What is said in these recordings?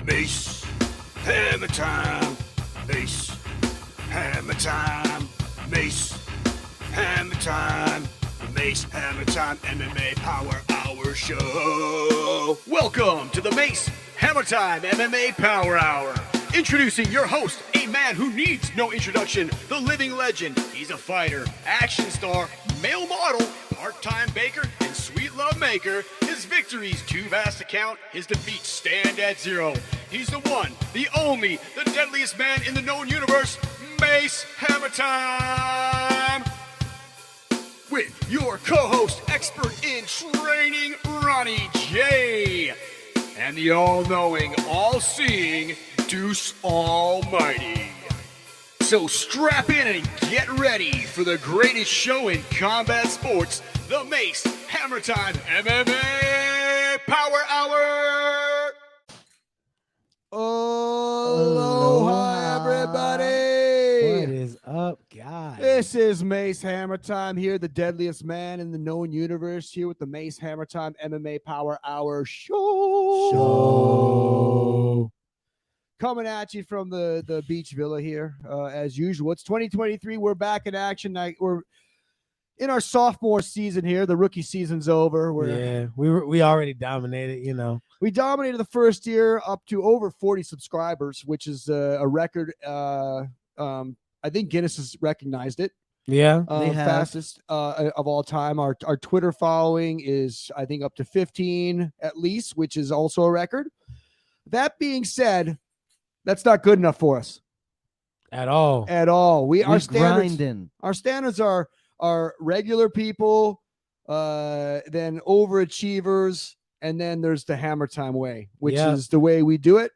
Mace Hammertime. Mace Hammertime. Mace Hammertime. The Mace Hammertime MMA Power Hour Show. Welcome to the Mace Hammertime MMA Power Hour. Introducing your host, a man who needs no introduction, the living legend. He's a fighter, action star, male model, part-time baker, and sweet love maker. His victories too vast to count, his defeats stand at zero. He's the one, the only, the deadliest man in the known universe, Mace Hammertime. With your co-host, expert in training, Ronnie J. And the all-knowing, all-seeing Deuce Almighty. So strap in and get ready for the greatest show in combat sports, the Mace Hammertime MMA Power Hour. Aloha, everybody. What is up, guys? This is Mace Hammertime here, the deadliest man in the known universe, here with the Mace Hammertime MMA Power Hour show. Coming at you from the beach villa here, as usual. It's 2023. We're back in action. We're in our sophomore season here. The rookie season's over. We already dominated, you know. We dominated the first year up to over 40 subscribers, which is a record. I think Guinness has recognized it. Yeah, fastest of all time. Our Twitter following is, I think, up to 15 at least, which is also a record. That being said, that's not good enough for us at all. Our standards, grinding. Our standards are regular people, then overachievers, and then there's the Hammer Time way, which is the way we do it.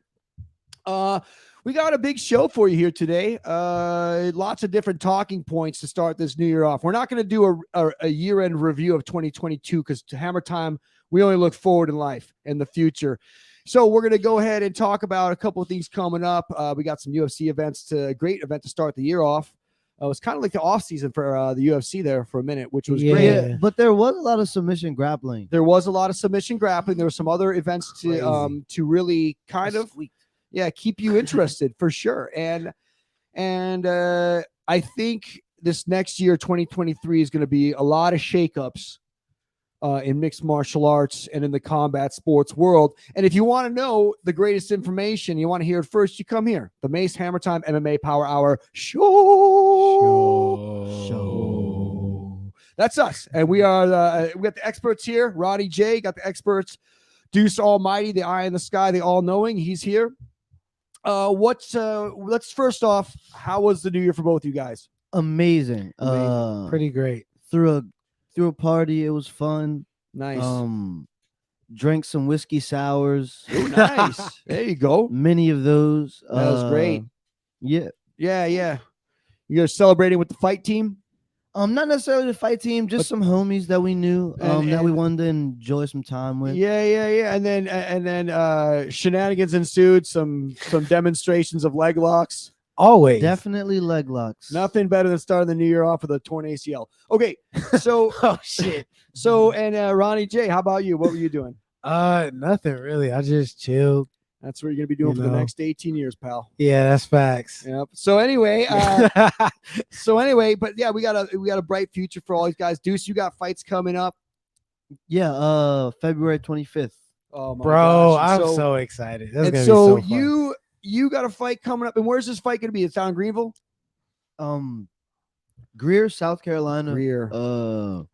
We got a big show for you here today. Lots of different talking points to start this new year off. We're not going to do a year-end review of 2022 because to Hammer Time, we only look forward in life and the future. So we're going to go ahead and talk about a couple of things coming up. We got some UFC events, a great event to start the year off. It was kind of like the off season for the UFC there for a minute, which was great. Yeah, but there was a lot of submission grappling. There was a lot of submission grappling. There were some other events to really kind of keep you interested for sure. And I think this next year, 2023, is going to be a lot of shakeups in mixed martial arts and in the combat sports world. And if you want to know the greatest information, you want to hear it first, you come here. The Mace Hammertime MMA Power Hour show. That's us. And we are we got the experts here. Roddy J, got the experts. Deuce Almighty, the eye in the sky, the all-knowing. He's here. Let's first off, how was the new year for both you guys? Amazing. Pretty great. Through a party, it was fun. Nice. Drank some whiskey sours. Ooh, nice. There you go. Many of those. That was great. Yeah. You guys celebrating with the fight team? Not necessarily the fight team, just some homies that we knew that we wanted to enjoy some time with. Yeah. And then shenanigans ensued, some demonstrations of leg locks. Always. Definitely leg locks. Nothing better than starting the new year off with a torn ACL. Okay, so Oh shit. So Ronnie J, how about you? What were you doing? Nothing really. I just chilled. That's what you're gonna be doing for the next 18 years, pal. Yeah, that's facts. Yep. So anyway, but yeah, we got a bright future for all these guys. Deuce, you got fights coming up. Yeah, February 25th. Oh my Bro, gosh. I'm so excited. That's and gonna so be so fun. you got a fight coming up, and where's this fight gonna be? It's down in Greenville? Greer, South Carolina. Greer.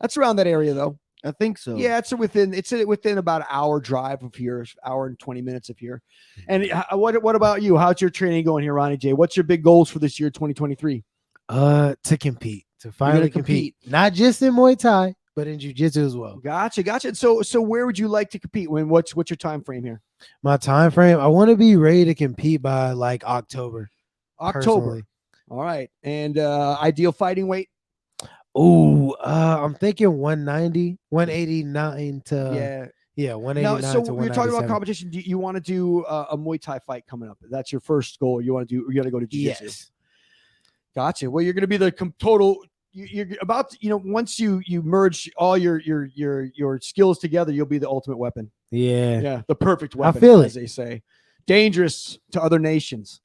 That's around that area though. I think so. Yeah, it's within about an hour drive of here, hour and 20 minutes of here. And what about you? How's your training going here, Ronnie J? What's your big goals for this year, 2023? To compete, to finally compete, not just in Muay Thai, but in Jiu-Jitsu as well. Gotcha. So where would you like to compete? What's your time frame here? My time frame, I want to be ready to compete by like October. Personally. All right. And ideal fighting weight? Oh, I'm thinking 190, 189 to 189. Now, so to we're talking about competition. Do you want to do a Muay Thai fight coming up? That's your first goal. You want to go to Jiu-Jitsu? Yes. Gotcha. Well, you're going to be the total. You're about to, once you merge all your skills together, you'll be the ultimate weapon. Yeah. The perfect weapon, I feel as it. they say. Dangerous to other nations.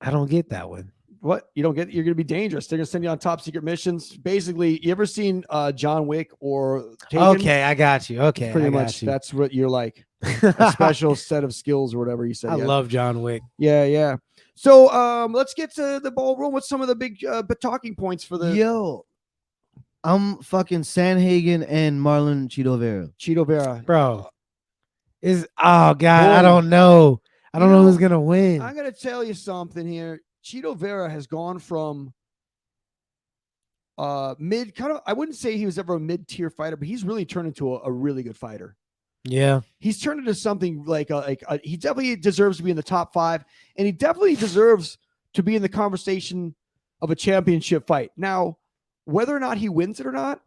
I don't get that one. What? You don't get? You're going to be dangerous. They're going to send you on top secret missions. Basically, you ever seen John Wick or Taken? Okay, I got you. Okay, Pretty I got much. you. That's what you're like. A special set of skills or whatever you said. I yeah. love John Wick. Yeah. So let's get to the ballroom. What's some of the big talking points for the Yo, I'm fucking Sanhagen and Marlon Cheeto Vera. Cheeto Vera? Bro. Oh God, I Boy. don't know. I don't You know know, who's gonna win. I'm going to tell you something here. Cheeto Vera has gone from mid kind of, I wouldn't say he was ever a mid-tier fighter, but he's really turned into a really good fighter. Yeah. He's turned into something like he definitely deserves to be in the top 5, and he definitely deserves to be in the conversation of a championship fight. Now, whether or not he wins it or not,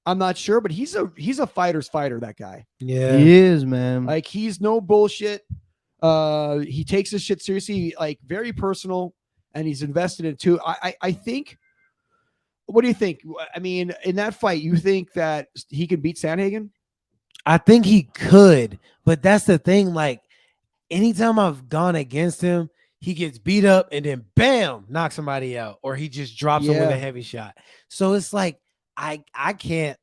I'm not sure, but he's a fighter's fighter, that guy. Yeah. He is, man. Like, he's no bullshit. He takes his shit seriously, like very personal, and he's invested in it too. I think. What do you think? I mean, in that fight, you think that he can beat Sanhagen? I think he could, but that's the thing. Like, anytime I've gone against him, he gets beat up and then bam, knocks somebody out, or he just drops him with Yeah. a heavy shot. So it's like I can't,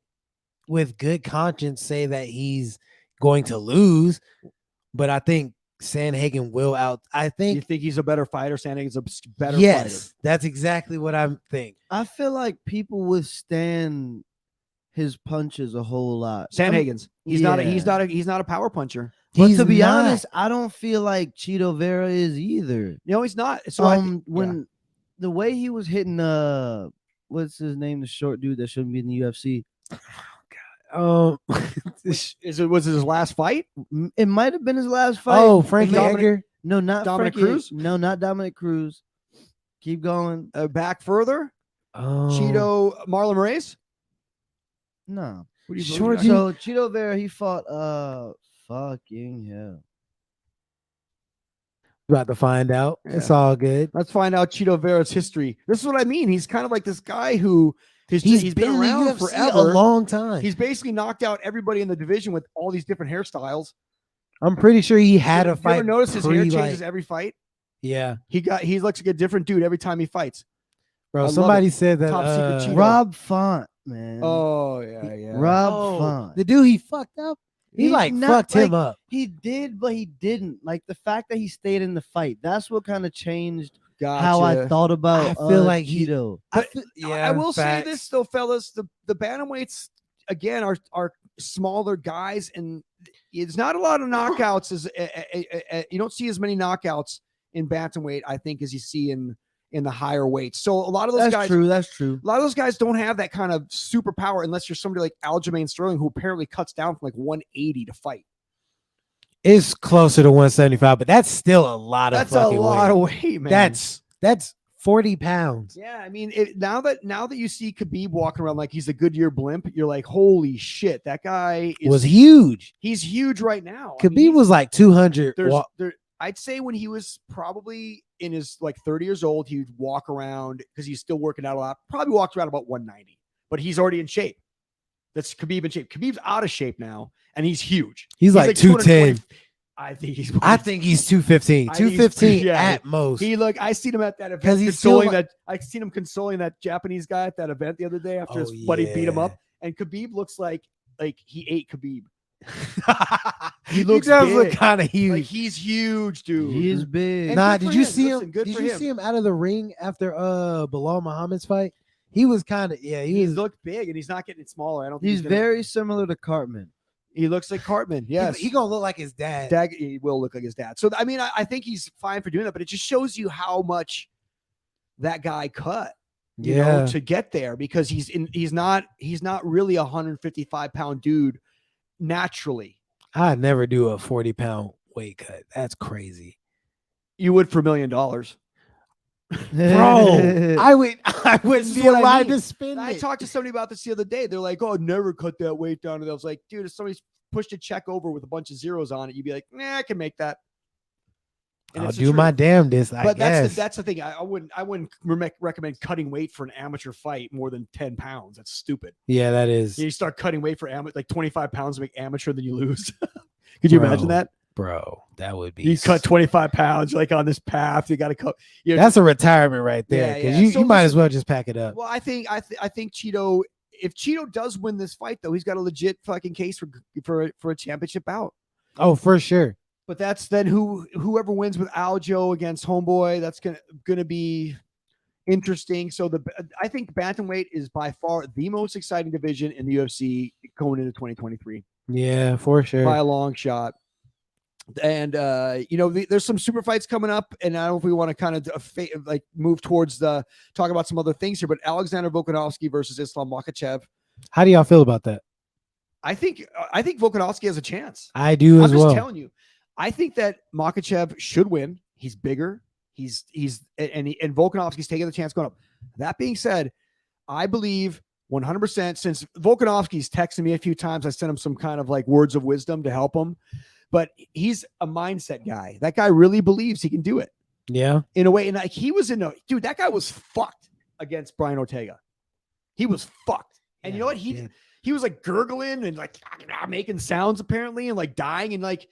with good conscience, say that he's going to lose, but I think Sanhagen will out. I You think think he's a better fighter? Sanhagen's a better yes, fighter. that's exactly what I think. I feel like people withstand his punches a whole lot. Sanhagen's. He's not. Yeah. He's not a power puncher. But He's to be not. honest, I don't feel like Cheeto Vera is either. No, he's not. So I think, When the way he was hitting what's his name, the short dude that shouldn't be in the UFC. was it his last fight? It might have been his last fight. Oh, Frankie Dominic- Edgar. No, not Dominic Frankie. Cruz? No, not Dominic Cruz. Keep going. Back further. Oh, Cheeto Marlon Moraes. No. What do you Short believe? So Cheeto Vera, he fought fucking hell. about to find out. Yeah. It's all good. Let's find out Cheeto Vera's history. This is what I mean. He's kind of like this guy who he's been in the around UFC forever. a long time. He's basically knocked out everybody in the division with all these different hairstyles. I'm pretty sure he had You a fight. ever notice his hair pre, changes like- every fight? Yeah, He looks like a different dude every time he fights. I bro. love Somebody said that Top secret Cheeto. Rob Font, man. Oh yeah. Rob Oh, Font. the dude he fucked up. He He's like not, fucked him like, up. He did, but he didn't. Like the fact that he stayed in the fight. That's what kind of changed Gotcha. how I thought about I feel like he- Cheeto. I will say facts. this though, fellas. The bantamweights again are smaller guys, and it's not a lot of knockouts. You don't see as many knockouts in bantamweight, I think, as you see in the higher weights. So a lot of those That's guys, true. That's true. a lot of those guys don't have that kind of superpower unless you're somebody like Aljamain Sterling, who apparently cuts down from like 180 to fight. It's closer to 175, but that's still a lot of That's a fucking lot weight. of weight, man. That's 40 pounds. Yeah, I mean, now that you see Khabib walking around like he's a Goodyear blimp, you're like, holy shit, that guy Was huge. he's huge right now. I mean, Khabib was like 200. I'd say when he was probably in his like 30 years old, he would walk around because he's still working out a lot. Probably walked around about 190, but he's already in shape. That's Khabib in shape. Khabib's out of shape now, and he's huge. He's like 210. 220. I think he's. I think he's 215. I think he's- 215 yeah. at most. I seen him at that event. 'Cause he's still I seen him consoling that Japanese guy at that event the other day after Oh, his buddy beat him yeah. up. And Khabib looks like he ate Khabib. he looks does look big. kind of huge. Like he's huge, dude. He is big. And Nah, good for did you him. see Listen, him? good Did for you him. see him out of the ring after Bilal Muhammad's fight? He was kind of he He was looked big, and he's not getting it smaller. I don't think He's gonna- very similar to Cartman. He looks like Cartman. Yes, he gonna look like his dad. He will look like his dad. So I mean, I think he's fine for doing that, but it just shows you how much that guy cut. You know, to get there, because he's not really a 155-pound dude naturally. I'd never do a 40-pound weight cut. That's crazy. You would for $1 million. Bro, I wouldn't This is be what I alive mean. to spend I it. talked to somebody about this the other day. They're like, "Oh, I'd never cut that weight down." And I was like, "Dude, if somebody's pushed a check over with a bunch of zeros on it, you'd be like, nah, I can make that." And I'll it's the do my truth. damnedest, I But guess. that's the thing. I wouldn't recommend cutting weight for an amateur fight more than 10 pounds. That's stupid. Yeah, that is. You start cutting weight for like 25 pounds to make amateur, then you lose. Could you imagine Bro. that? bro. That would be. You cut 25 pounds, like on this path. You got to cut. You know, That's a retirement right there, Yeah, because yeah. you So might as listen- well just pack it up. Well, I think Cheeto. If Cheeto does win this fight, though, he's got a legit fucking case for a championship bout. Oh, for sure. But that's then whoever wins with Aljo against Homeboy. That's gonna be interesting. So I think bantamweight is by far the most exciting division in the UFC going into 2023 Yeah, for sure. by a long shot. And there's some super fights coming up, and I don't know if we want to kind of like move towards talk about some other things here. But Alexander Volkanovski versus Islam Makhachev. How do y'all feel about that? I think Volkanovski has a chance. I do as I'm just well. telling you. I think that Makhachev should win. He's bigger. And Volkanovski's taking the chance going up. That being said, I believe 100% since Volkanovski's texted me a few times, I sent him some kind of like words of wisdom to help him. But he's a mindset guy. That guy really believes he can do it. Yeah. In a way. And like dude, that guy was fucked against Brian Ortega. He was fucked. And you know what? He was like gurgling and like making sounds apparently and like dying and like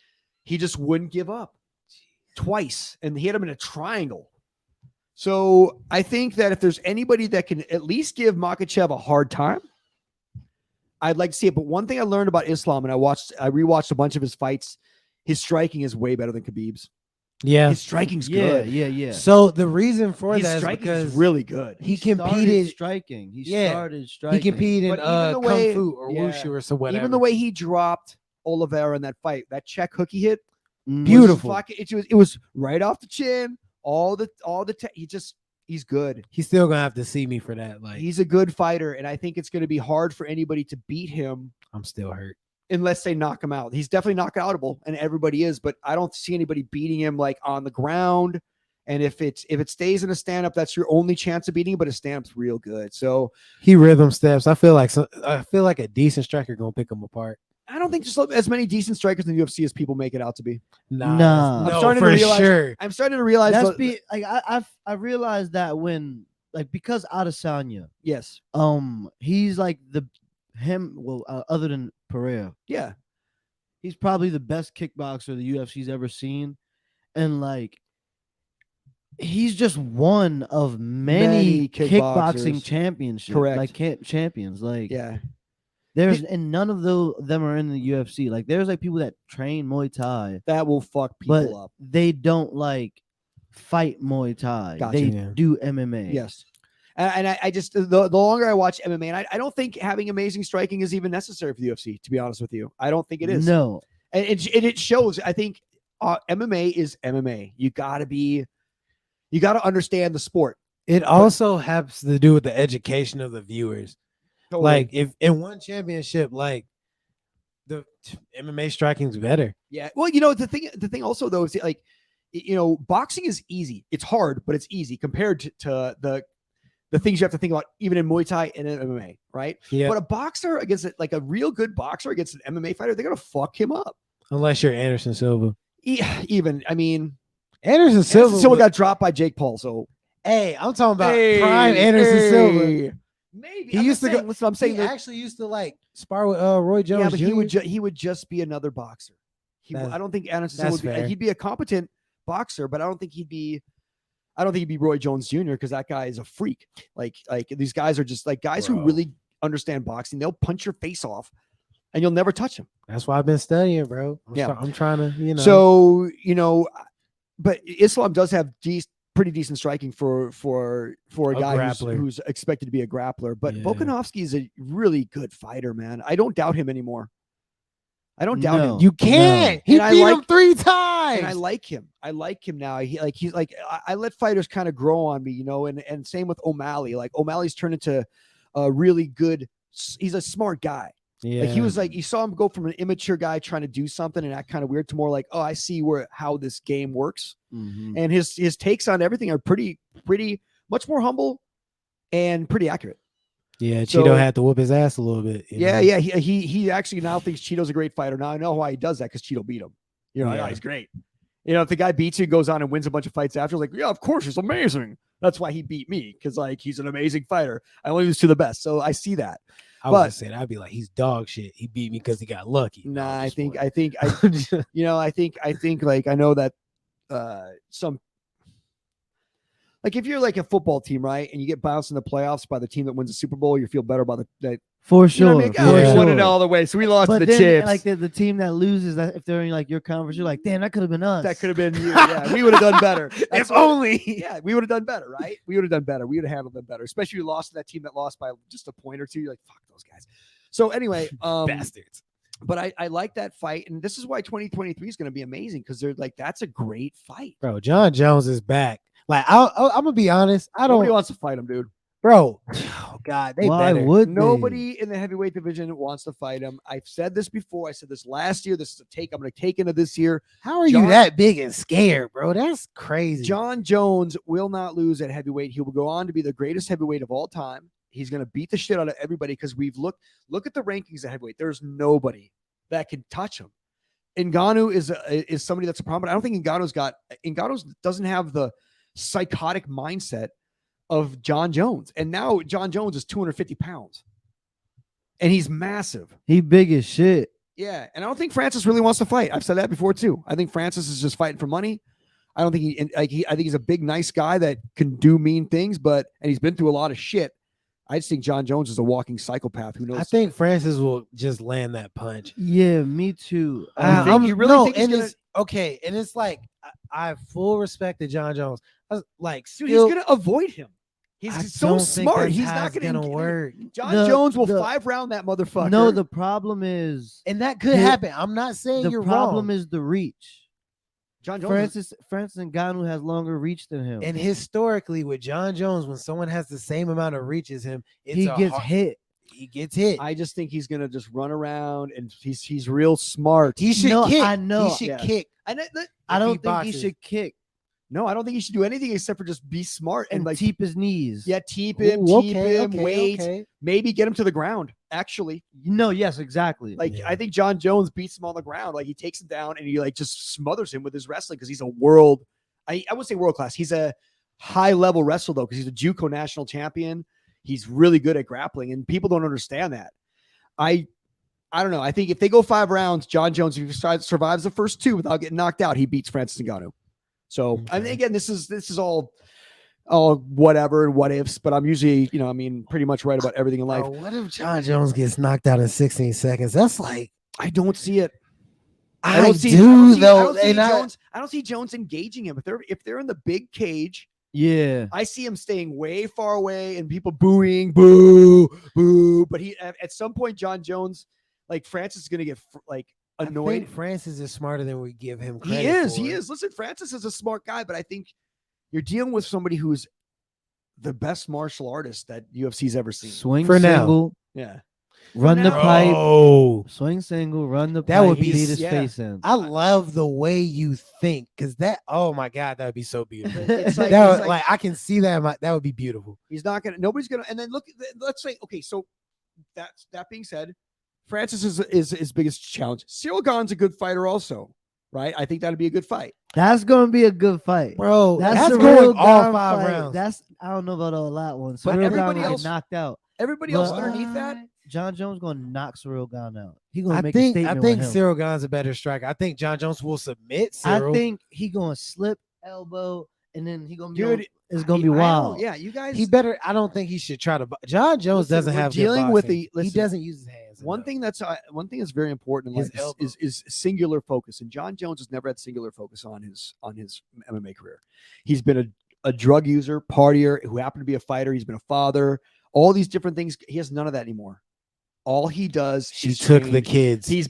he just wouldn't give up twice. And he had him in a triangle. So I think that if there's anybody that can at least give Makhachev a hard time, I'd like to see it. But one thing I learned about Islam, and I rewatched a bunch of his fights, his striking is way better than Khabib's. Yeah. His striking's good. Yeah. So the reason for His that is striking because is really good. he started competed. striking. He Yeah. started striking. He competed in But even the way- Kung Fu or yeah. Wushu or so whatever. Even the way he dropped Oliveira in that fight, that check hook he hit, Mhm. Beautiful. it was right off the chin. He's good. He's still gonna have to see me for that. Like, He's a good fighter, and I think it's going to be hard for anybody to beat him I'm still hurt. unless they knock him out. He's definitely knockoutable, and everybody is, but I don't see anybody beating him like on the ground. And if it stays in a stand up, that's your only chance of beating him. But a stand up's real good. So He rhythm steps. I feel like a decent striker gonna pick him apart. I don't think there's as many decent strikers in the UFC as people make it out to be. Nah. I'm no, starting to for realize- sure. I'm starting to realize I realized that when because Adesanya, yes, he's like other than Pereira, yeah, he's probably the best kickboxer the UFC's ever seen, and like he's just one of many kickboxing kickboxers. championships, Correct. like champions, like yeah. and none of them are in the UFC. Like there's like people that train Muay Thai, That will fuck people but up. they don't like fight Muay Thai. Gotcha. They Yeah. do MMA. Yes. And I just the longer I watch MMA, and I don't think having amazing striking is even necessary for the UFC. To be honest with you, I don't think it is. No. And it shows. I think MMA is MMA. You got to understand the sport. It also has to do with the education of the viewers. Like if in one championship, like the MMA striking's better. yeah. Well, the thing also though is like, boxing is easy. It's hard, but it's easy compared to the things you have to think about, even in Muay Thai and in MMA, right? Yeah. But a boxer against like a real good boxer against an MMA fighter, they're gonna fuck him up. Unless you're Anderson Silva. Even, I mean, Anderson Silva. Silva got dropped by Jake Paul, so Hey, I'm talking about prime Anderson Silva. Maybe He used to go. Listen, I'm saying He that, actually used to like spar with Roy Jones. yeah, but Jr. he would just be another boxer. I don't think Anderson Silva that's would be. fair. He'd be a competent boxer, but I don't think he'd be Roy Jones Jr. because that guy is a freak. Like these guys are just like guys who Bro. really understand boxing. They'll punch your face off, and you'll never touch him. That's why I've been studying, bro. I'm trying to, So but Islam does have pretty decent striking for a guy who's expected to be a grappler. But Yeah. Volkanovski is a really good fighter, man. I don't doubt him anymore. I don't doubt him. You can't. He And I beat like- him 3 times. And I like him. I like him now. I let fighters kind of grow on me, and same with O'Malley. Like O'Malley's turned into a really good. He's a smart guy. Yeah. Like he was like, you saw him go from an immature guy trying to do something and act kind of weird to more like, oh, I see how this game works. Mhm. And his takes on everything are pretty much more humble and pretty accurate. Yeah, So- Cheeto had to whoop his ass a little bit. Yeah. He actually now thinks Cheeto's a great fighter. Now I know why he does that because Cheeto beat him. Yeah. He's great. If the guy beats you and goes on and wins a bunch of fights after, like, yeah, of course he's amazing. That's why he beat me because like he's an amazing fighter. I only lose to the best, so I see that. I was just saying, I'd be like, he's dog shit. He beat me because he got lucky. No, Nah, I'm I just think playing. I think like I know that some like if you're like a football team, right, and you get bounced in the playoffs by the team that wins the Super Bowl, you feel better about that. For You know sure. what I mean? For Oh, we Yeah. won it sure. all the way, so we lost But to the then, chips. like the team that loses, that if they're in like your conference, you're like, damn, that could have been us. That could have been you. Yeah, we would have done better. If only. Yeah, we would have done better, right? We would have done better. We would have handled them better, especially you lost to that team that lost by just a point or two. You're like, fuck those guys. So anyway, Bastards. but I like that fight, and this is why 2023 is going to be amazing because they're like, that's a great fight. Bro, John Jones is back. Like, I'm gonna be honest. Nobody wants to fight him, dude. Bro. Oh God, they Why better. would they? Nobody in the heavyweight division wants to fight him. I've said this before. I said this last year. This is a take I'm going to take into this year. How are John- you that big and scared, bro? That's crazy. John Jones will not lose at heavyweight. He will go on to be the greatest heavyweight of all time. He's going to beat the shit out of everybody because we've look at the rankings at heavyweight. There's nobody that can touch him. Ngannou is somebody that's a problem, but I don't think Ngannou doesn't have the psychotic mindset of John Jones. And now John Jones is 250 pounds and he's massive. He big as shit. Yeah. And I don't think Francis really wants to fight. I've said that before too. I think Francis is just fighting for money. I don't think I think he's a big, nice guy that can do mean things, and he's been through a lot of shit. I just think John Jones is a walking psychopath. Who knows? I think Francis will just land that punch. Yeah, me too. You really think he's and gonna- it's okay, and it's like I have full respect to John Jones. Like, Dude, still, he's going to avoid him. I He's so don't think smart. that's He's how not it's gonna work. John The- Jones will the- 5-round that motherfucker. No, the problem is And that could The- happen. I'm not saying the you're problem wrong. is the reach. John Jones. Francis Ngannou has longer reach than him. And historically, with John Jones, when someone has the same amount of reach as him, he gets hit. He gets hit. I just think he's gonna just run around and he's real smart. He should No, kick. I know. He should Yeah. kick. And I if he don't think he boxes. should kick no, I don't think he should do anything except for just be smart and and like teep his knees. yeah, teep him, Ooh, wait, okay. maybe get him to the ground. Actually, No, yes, exactly. like Yeah. I think John Jones beats him on the ground. Like he takes him down and he like just smothers him with his wrestling because he's a world. I would say world class. He's a high level wrestler though because he's a JUCO national champion. He's really good at grappling and people don't understand that. I don't know. I think if they go 5 rounds, John Jones, if he survives the first 2 without getting knocked out, he beats Francis Ngannou. So, I mean, Okay. again, this is all whatever and what ifs, but I'm usually, pretty much right about everything in life. Bro, what if John Jones gets knocked out in 16 seconds? That's like I don't see it. I don't see Jones engaging him. If they're in the big cage, yeah. I see him staying way far away and people booing, boo, boo. But he at some point, John Jones, like Francis is gonna get I annoyed. think Francis is smarter than we give him credit. He for. is. Listen, Francis is a smart guy, but I think you're dealing with somebody who's the best martial artist that UFC's ever seen. Swing For now. single, Yeah. run the now. pipe. Oh, Swing single, run the That pipe. would be beat his yeah. face in. I love the way you think, because oh my God, that would be so beautiful. It's like- that it's would, like- I can see that. That would be beautiful. He's not gonna. Nobody's gonna. And then look. Let's say. Okay. So that being said, Francis is his biggest challenge. Cyril Gane's a good fighter, also. Right. I think that'd be a good fight. That's gonna be a good fight. Bro, that's a going real all darn 5 fight. rounds. I don't know about all that one. But Cyril everybody Gane else- get knocked out. Everybody else But- underneath that. John Jones gonna knock Cyril Gane out. He gonna I make a think statement. I think with him. Cyril Gane's a better striker. I think John Jones will submit Cyril. I think he gonna slip elbow and then he gonna be. Dude, It's gonna I be don't- wild. Yeah. You guys. he better. I don't think he should try to. John Jones Listen, doesn't we're have good dealing with boxing. the- listen, he doesn't use his hands. One enough. thing that's very important in His life elbow. is singular focus, and John Jones has never had singular focus on his MMA career. He's been a drug user, partier, who happened to be a fighter. He's been a father, all these different things. He has none of that anymore. All he does She is took the change. kids. He's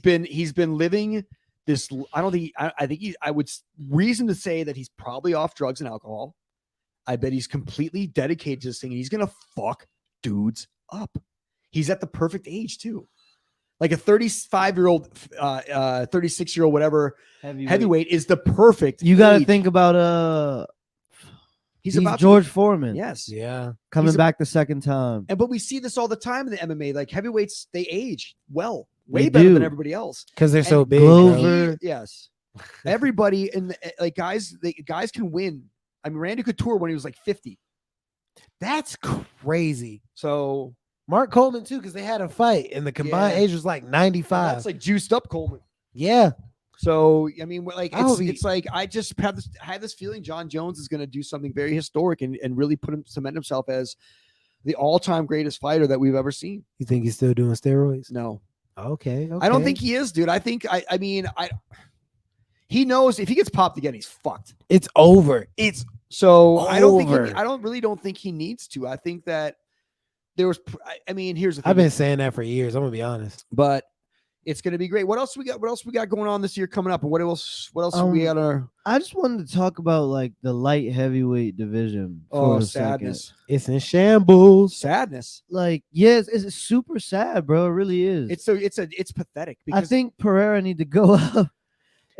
been living this. I don't think. I think I would reason to say that he's probably off drugs and alcohol. I bet he's completely dedicated to this thing. And he's gonna fuck dudes up. He's at the perfect age too. Like a 35-year-old, 36-year-old, whatever heavyweight is the perfect. You got to age. think about He's he's about George Foreman. Yes. yeah. coming he's a- back the second time. But we see this all the time in the MMA. Like heavyweights, they age well, way They better than do. everybody else. Because they're so And big. Glover- bro. Over. Yes. Everybody in like guys can win. I mean, Randy Couture when he was like 50. That's crazy. So Mark Coleman too, because they had a fight and the combined Yeah. age was like 95. That's like juiced up Coleman. Yeah. So I mean, like I hope it's like I just had this feeling John Jones is going to do something very historic and really cement himself as the all-time greatest fighter that we've ever seen. You think he's still doing steroids? No, Okay. I don't think he is, dude. I think I mean he knows if he gets popped again, he's fucked. It's over. It's so Over. I don't think he needs to. I think that there was. I mean, here's the thing. I've been saying that for years. I'm gonna be honest. But it's going to be great. What else we got? What else we got going on this year coming up? And what else we got? I just wanted to talk about like the light heavyweight division. Oh, sadness! It's in shambles. Sadness. Like, yes, it's super sad, bro. It really is. It's pathetic. Because I think Pereira need to go up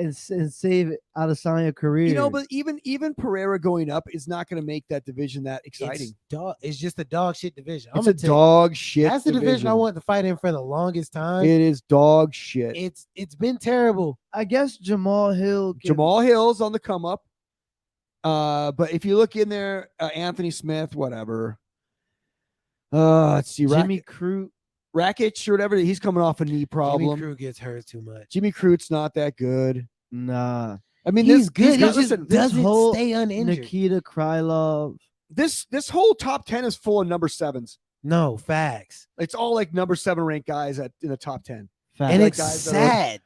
and save Adesanya career. You know, but even Pereira going up is not going to make that division that exciting. It's just a dog shit division. It's a dog shit. That's the division I wanted to fight in for the longest time. It is dog shit. It's been terrible. I guess Jamal Hill's on the come up. But if you look in there, Anthony Smith, whatever. Let's see, Jimmy Crute. Rakic or whatever, he's coming off a knee problem. Jimmy Crute gets hurt too much. Jimmy Crute's not that good. Nah. I mean, he's good. He just listen, doesn't stay uninjured. Nikita Krylov. This whole top 10 is full of number 7s. No, facts. It's all like number 7 ranked guys in the top 10. Facts. And like it's guys sad.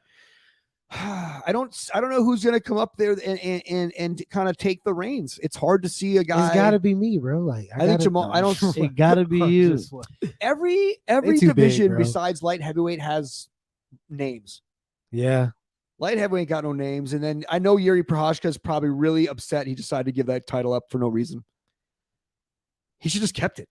I don't know who's gonna come up there and kind of take the reins. It's hard to see a guy. It's got to be me, bro. Like I think Jamal. I don't. It got to be you. Every division besides light heavyweight has names. Yeah. Light heavyweight got no names, and then I know Yuri Prochazka is probably really upset. He decided to give that title up for no reason. He should just kept it.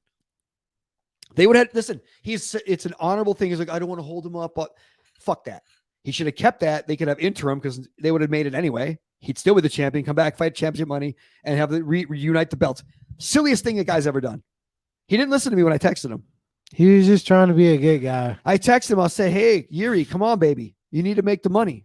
They would have listen. It's an honorable thing. He's like, I don't want to hold him up, but fuck that. He should have kept that. They could have interim because they would have made it anyway. He'd still be the champion, come back, fight championship money, and have the reunite the belts. Silliest thing a guy's ever done. He didn't listen to me when I texted him. He was just trying to be a good guy. I texted him. I'll say, hey, Yuri, come on, baby. You need to make the money.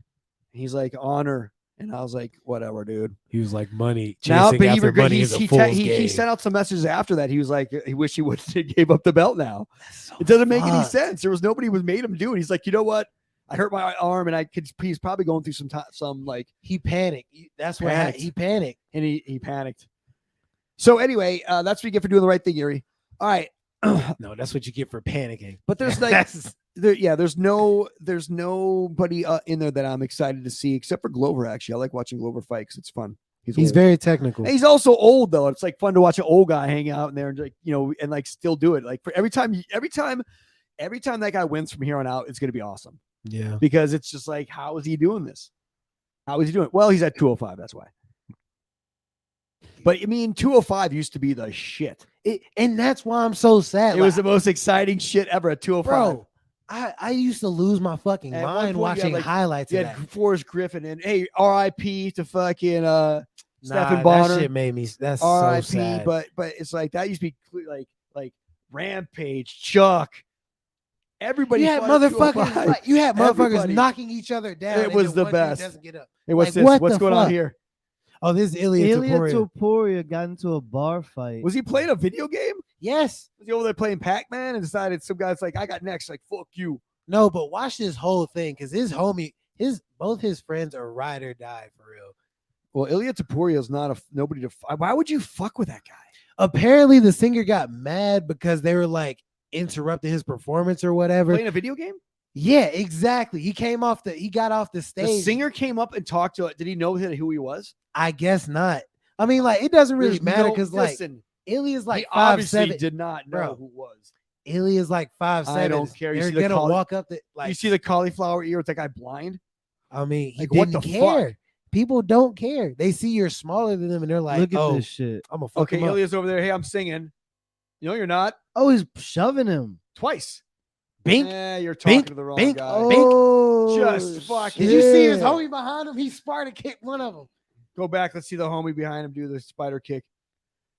He's like, honor. And I was like, whatever, dude. He was like, money. Now, but he sent out some messages after that. He was like, he wish he would have gave up the belt now. It doesn't make any sense. There was nobody who made him do it. He's like, you know what? I hurt my arm, and he's probably going through some like he panicked. That's why he panicked, and he panicked. So anybody, that's what you get for doing the right thing, Yuri. All right. No, that's what you get for panicking. But there's like, there's nobody in there that I'm excited to see except for Glover. Actually, I like watching Glover fight because it's fun. He's very technical. And he's also old though. It's like fun to watch an old guy hang out in there and like and like still do it. Like for every time that guy wins from here on out, it's gonna be awesome. Yeah, because it's just like, how is he doing this? How is he doing it? Well, he's at 205. That's why. But I mean, 205 used to be the shit. And that's why I'm so sad. It was the most exciting shit ever at 205. Bro, I used to lose my fucking mind watching highlights of that. Forrest Griffin and hey, RIP to fucking Stephen Bonner. That shit made me. That's RIP, so sad. But it's like that used to be like Rampage, Chuck. Everybody, you had motherfuckers knocking each other down. It was the best. Doesn't get up. Hey, what's this? What's going on here? Oh, this is Ilya Topuria got into a bar fight. Was he playing a video game? Yes. Was he over there playing Pac-Man and decided some guy's like, I got next, like fuck you. No, but watch this whole thing because his homie, both his friends are ride or die for real. Well, Ilya Topuria is not nobody to. Why would you fuck with that guy? Apparently, the singer got mad because they were like interrupting his performance or whatever. Playing a video game? Yeah, exactly. He got off the stage. The singer came up and talked to it. Did he know who he was? I guess not. I mean, like, it doesn't really matter because like Ilya's like 5'7". Obviously did not know who was. Ilya's like 5'7". I don't care. They're gonna walk up the you see the cauliflower ear with that guy blind? I mean, he like, didn't what the care. Fuck? People don't care. They see you're smaller than them and they're like, look at this shit. I'm gonna fuck him up. Ilya's over there. Hey, I'm singing. No, you're not. Oh, he's shoving him twice. Bink. You're talking to the wrong guy. Oh, just fuck. Did you see his homie behind him? He Sparta kicked one of them. Go back. Let's see the homie behind him do the spider kick.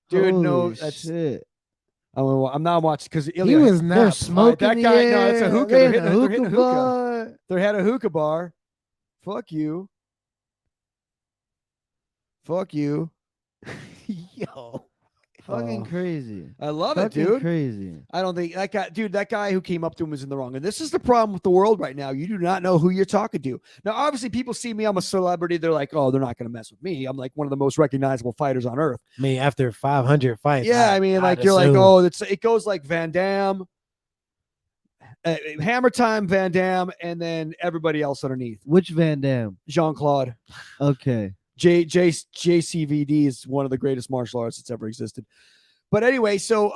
Dude, no, that's shit. I'm not watching because he was not smoking. That guy, no, that's a hookah. They're hitting a bar. hookah. They're at a hookah bar. Fuck you. Fuck you. Yo. Fucking crazy. I love Fucking it, dude. crazy. I don't think that guy who came up to him was in the wrong. And this is the problem with the world right now. You do not know who you're talking to. Now, obviously, people see me. I'm a celebrity. They're like, oh, they're not going to mess with me. I'm like one of the most recognizable fighters on earth. I mean, after 500 fights. Yeah, I mean, like I'd you're like, assume. oh, it goes like Van Damme, Hammer Time, Van Damme, and then everybody else underneath. Which Van Damme? Jean-Claude. Okay. JCVD is one of the greatest martial arts that's ever existed. But anyway, so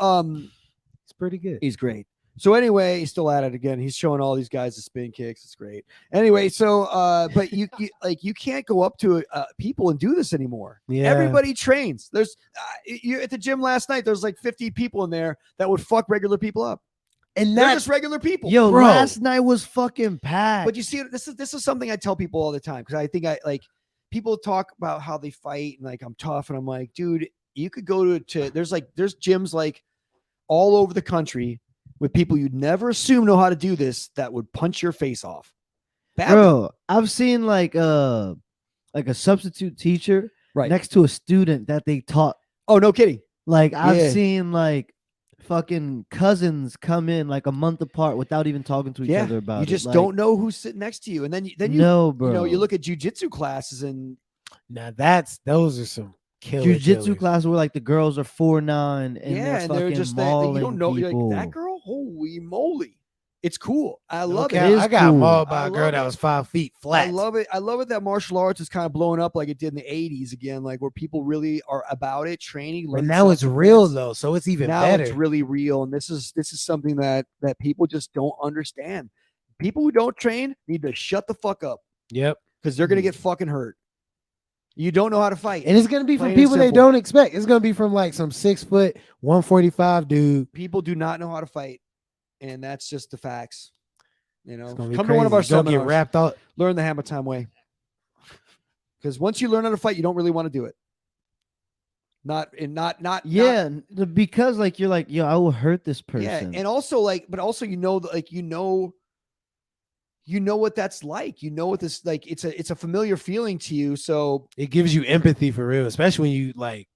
It's pretty good. he's great. So anyway, he's still at it again. He's showing all these guys the spin kicks. It's great. Anyway, so but you can't go up to people and do this anymore. Yeah. Everybody trains. There's you're at the gym last night. There's like 50 people in there that would fuck regular people up. And They're that's just regular people. Yo, Bro. last night was fucking packed. But you see, this is something I tell people all the time because I think people talk about how they fight and like I'm tough and I'm like, dude, you could go to there's gyms like all over the country with people you'd never assume know how to do this that would punch your face off. Badly. Bro, I've seen like a substitute teacher Right. next to a student that they taught. Oh, no kidding. Like I've Yeah. seen like fucking cousins come in like a month apart without even talking to each other about you it. just Like, don't know who's sitting next to you, and then you no, bro. you look at jujitsu classes and now those are some killer Jiu-jitsu killers. class where like the girls are 4'9" and they're and fucking they're just you mauling don't know you're people. like that girl. Holy moly, it's cool. I love Okay, it. is I got cool. mauled by I a girl love that it. was 5 feet flat. I love it. I love it that martial arts is kind of blowing up like it did in the 80s again, like where people really are about it, training. But learning now it's self-defense. real though, so it's even Now better. it's really real, and this is something that people just don't understand. People who don't train need to shut the fuck up Yep. because they're gonna get fucking hurt. You don't know how to fight. And it's gonna be from Plain and people they simple. don't expect. It's gonna be from like some 6 foot, 145 dude. People do not know how to fight, and that's just the facts. You know, It's gonna be come to one of our crazy. Don't get seminars. wrapped up. Learn the Hammer Time way. Because once you learn how to fight, you don't really want to do it. Not. Yeah, because like you're like, yo, I will hurt this person. Yeah, and also but also you know what that's like. You know what this like. It's a familiar feeling to you. So It gives you empathy for real, especially when you like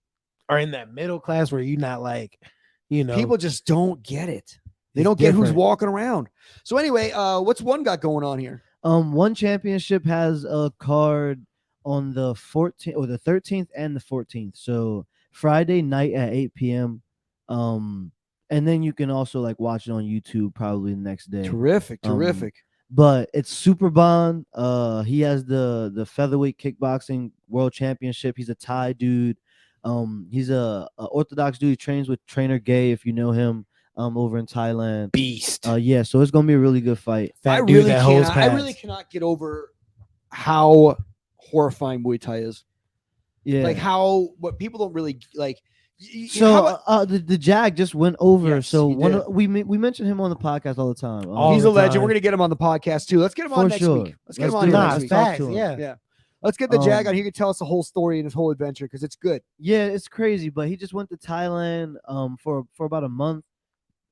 are in that middle class where you're not like, people just don't get it. They It's don't get who's different. walking around. So anyway, what's one got going on here? One championship has a card on the 14th or the 13th and the 14th. So Friday night at 8 p.m. And then you can also like watch it on YouTube probably the next day. Terrific. But it's Super Bond. He has the featherweight kickboxing world championship. He's a Thai dude. He's a Orthodox dude. He trains with Trainer Gay, if you know him, over in Thailand. beast. Yeah, so it's gonna be a really good fight. Fat I dude really that holds cannot. I really pads. cannot get over how horrifying Muay Thai is. Yeah. Like what people don't really like. So the Jag just went over. Yes, so he one did. we mention him on the podcast all the time. All he's the a legend. time. We're gonna get him on the podcast too. Let's get him on For next sure. week. Let's get him Let's on do here it. next Nah, week. Talk facts. to him. Yeah. Yeah. Let's get the Jag Um, on. He can tell us the whole story and his whole adventure because it's good. Yeah, it's crazy. But he just went to Thailand for about a month,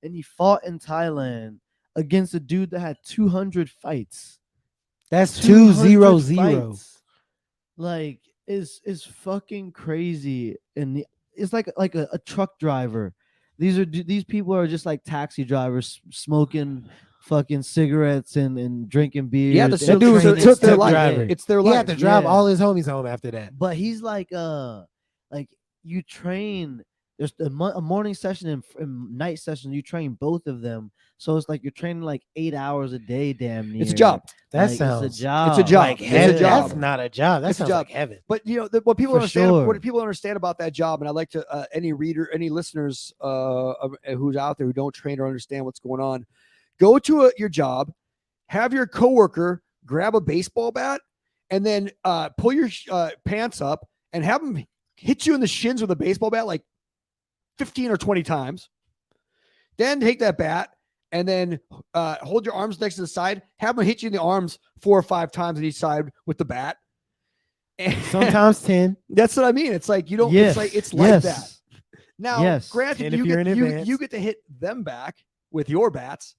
and he fought in Thailand against a dude that had 200 fights. That's 200 2-0-0. fights. Like is fucking crazy, and it's like a truck driver. These people are just like taxi drivers smoking fucking cigarettes and drinking beer. Yeah, That dude was a tuk-tuk driver. It's their He life. had to drive Yeah. all his homies home after that. But he's like you train. There's a morning session and night session. You train both of them, so it's like you're training like 8 hours a day, damn near. It's a job. That Like, sounds it's a job. It's a job. like It's heaven. a job. That's not a job. That It's a sounds job. like heaven. But what people For understand, sure. what people understand about that job, and I like to any listeners who's out there who don't train or understand what's going on, go to your job, have your coworker grab a baseball bat, and then pull your pants up and have them hit you in the shins with a baseball bat like 15 or 20 times. Then take that bat and then hold your arms next to the side, have them hit you in the arms 4 or 5 times on each side with the bat. And Sometimes 10. that's what I mean. It's like you don't. Yes. It's like yes. that. Now, Yes. granted, And if you you're get in you, advance. you get to hit them back with your bats,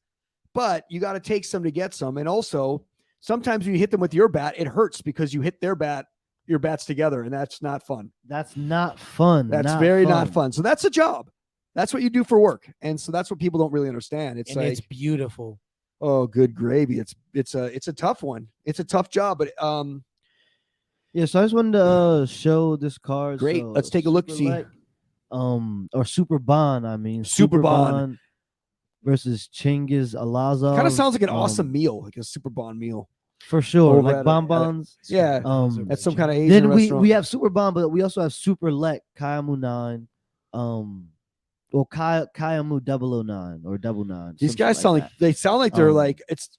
but you got to take some to get some. And also, sometimes when you hit them with your bat, it hurts because you hit their bat your bats together, and that's not fun. That's not fun. That's very not fun. So that's a job. That's what you do for work, and so that's what people don't really understand. It's and like, it's beautiful. oh, good gravy. It's a tough one. It's a tough job, but Yeah, so I just wanted to show this card. Great. So Let's take a look, Super see. Lek, or Super Bond. I mean, Super Bond. versus Chingiz Alazov. kind of sounds like an awesome meal, like a Super Bond meal. for sure, over like at a- bonbons. Yeah, Those are at some legit. kind of Asian Then restaurant. we have Super Bond, but we also have Super Lek Kayamu 9, well Kayamu 009 or 99. These some guys shit sound like that. they sound like they're Um, like it's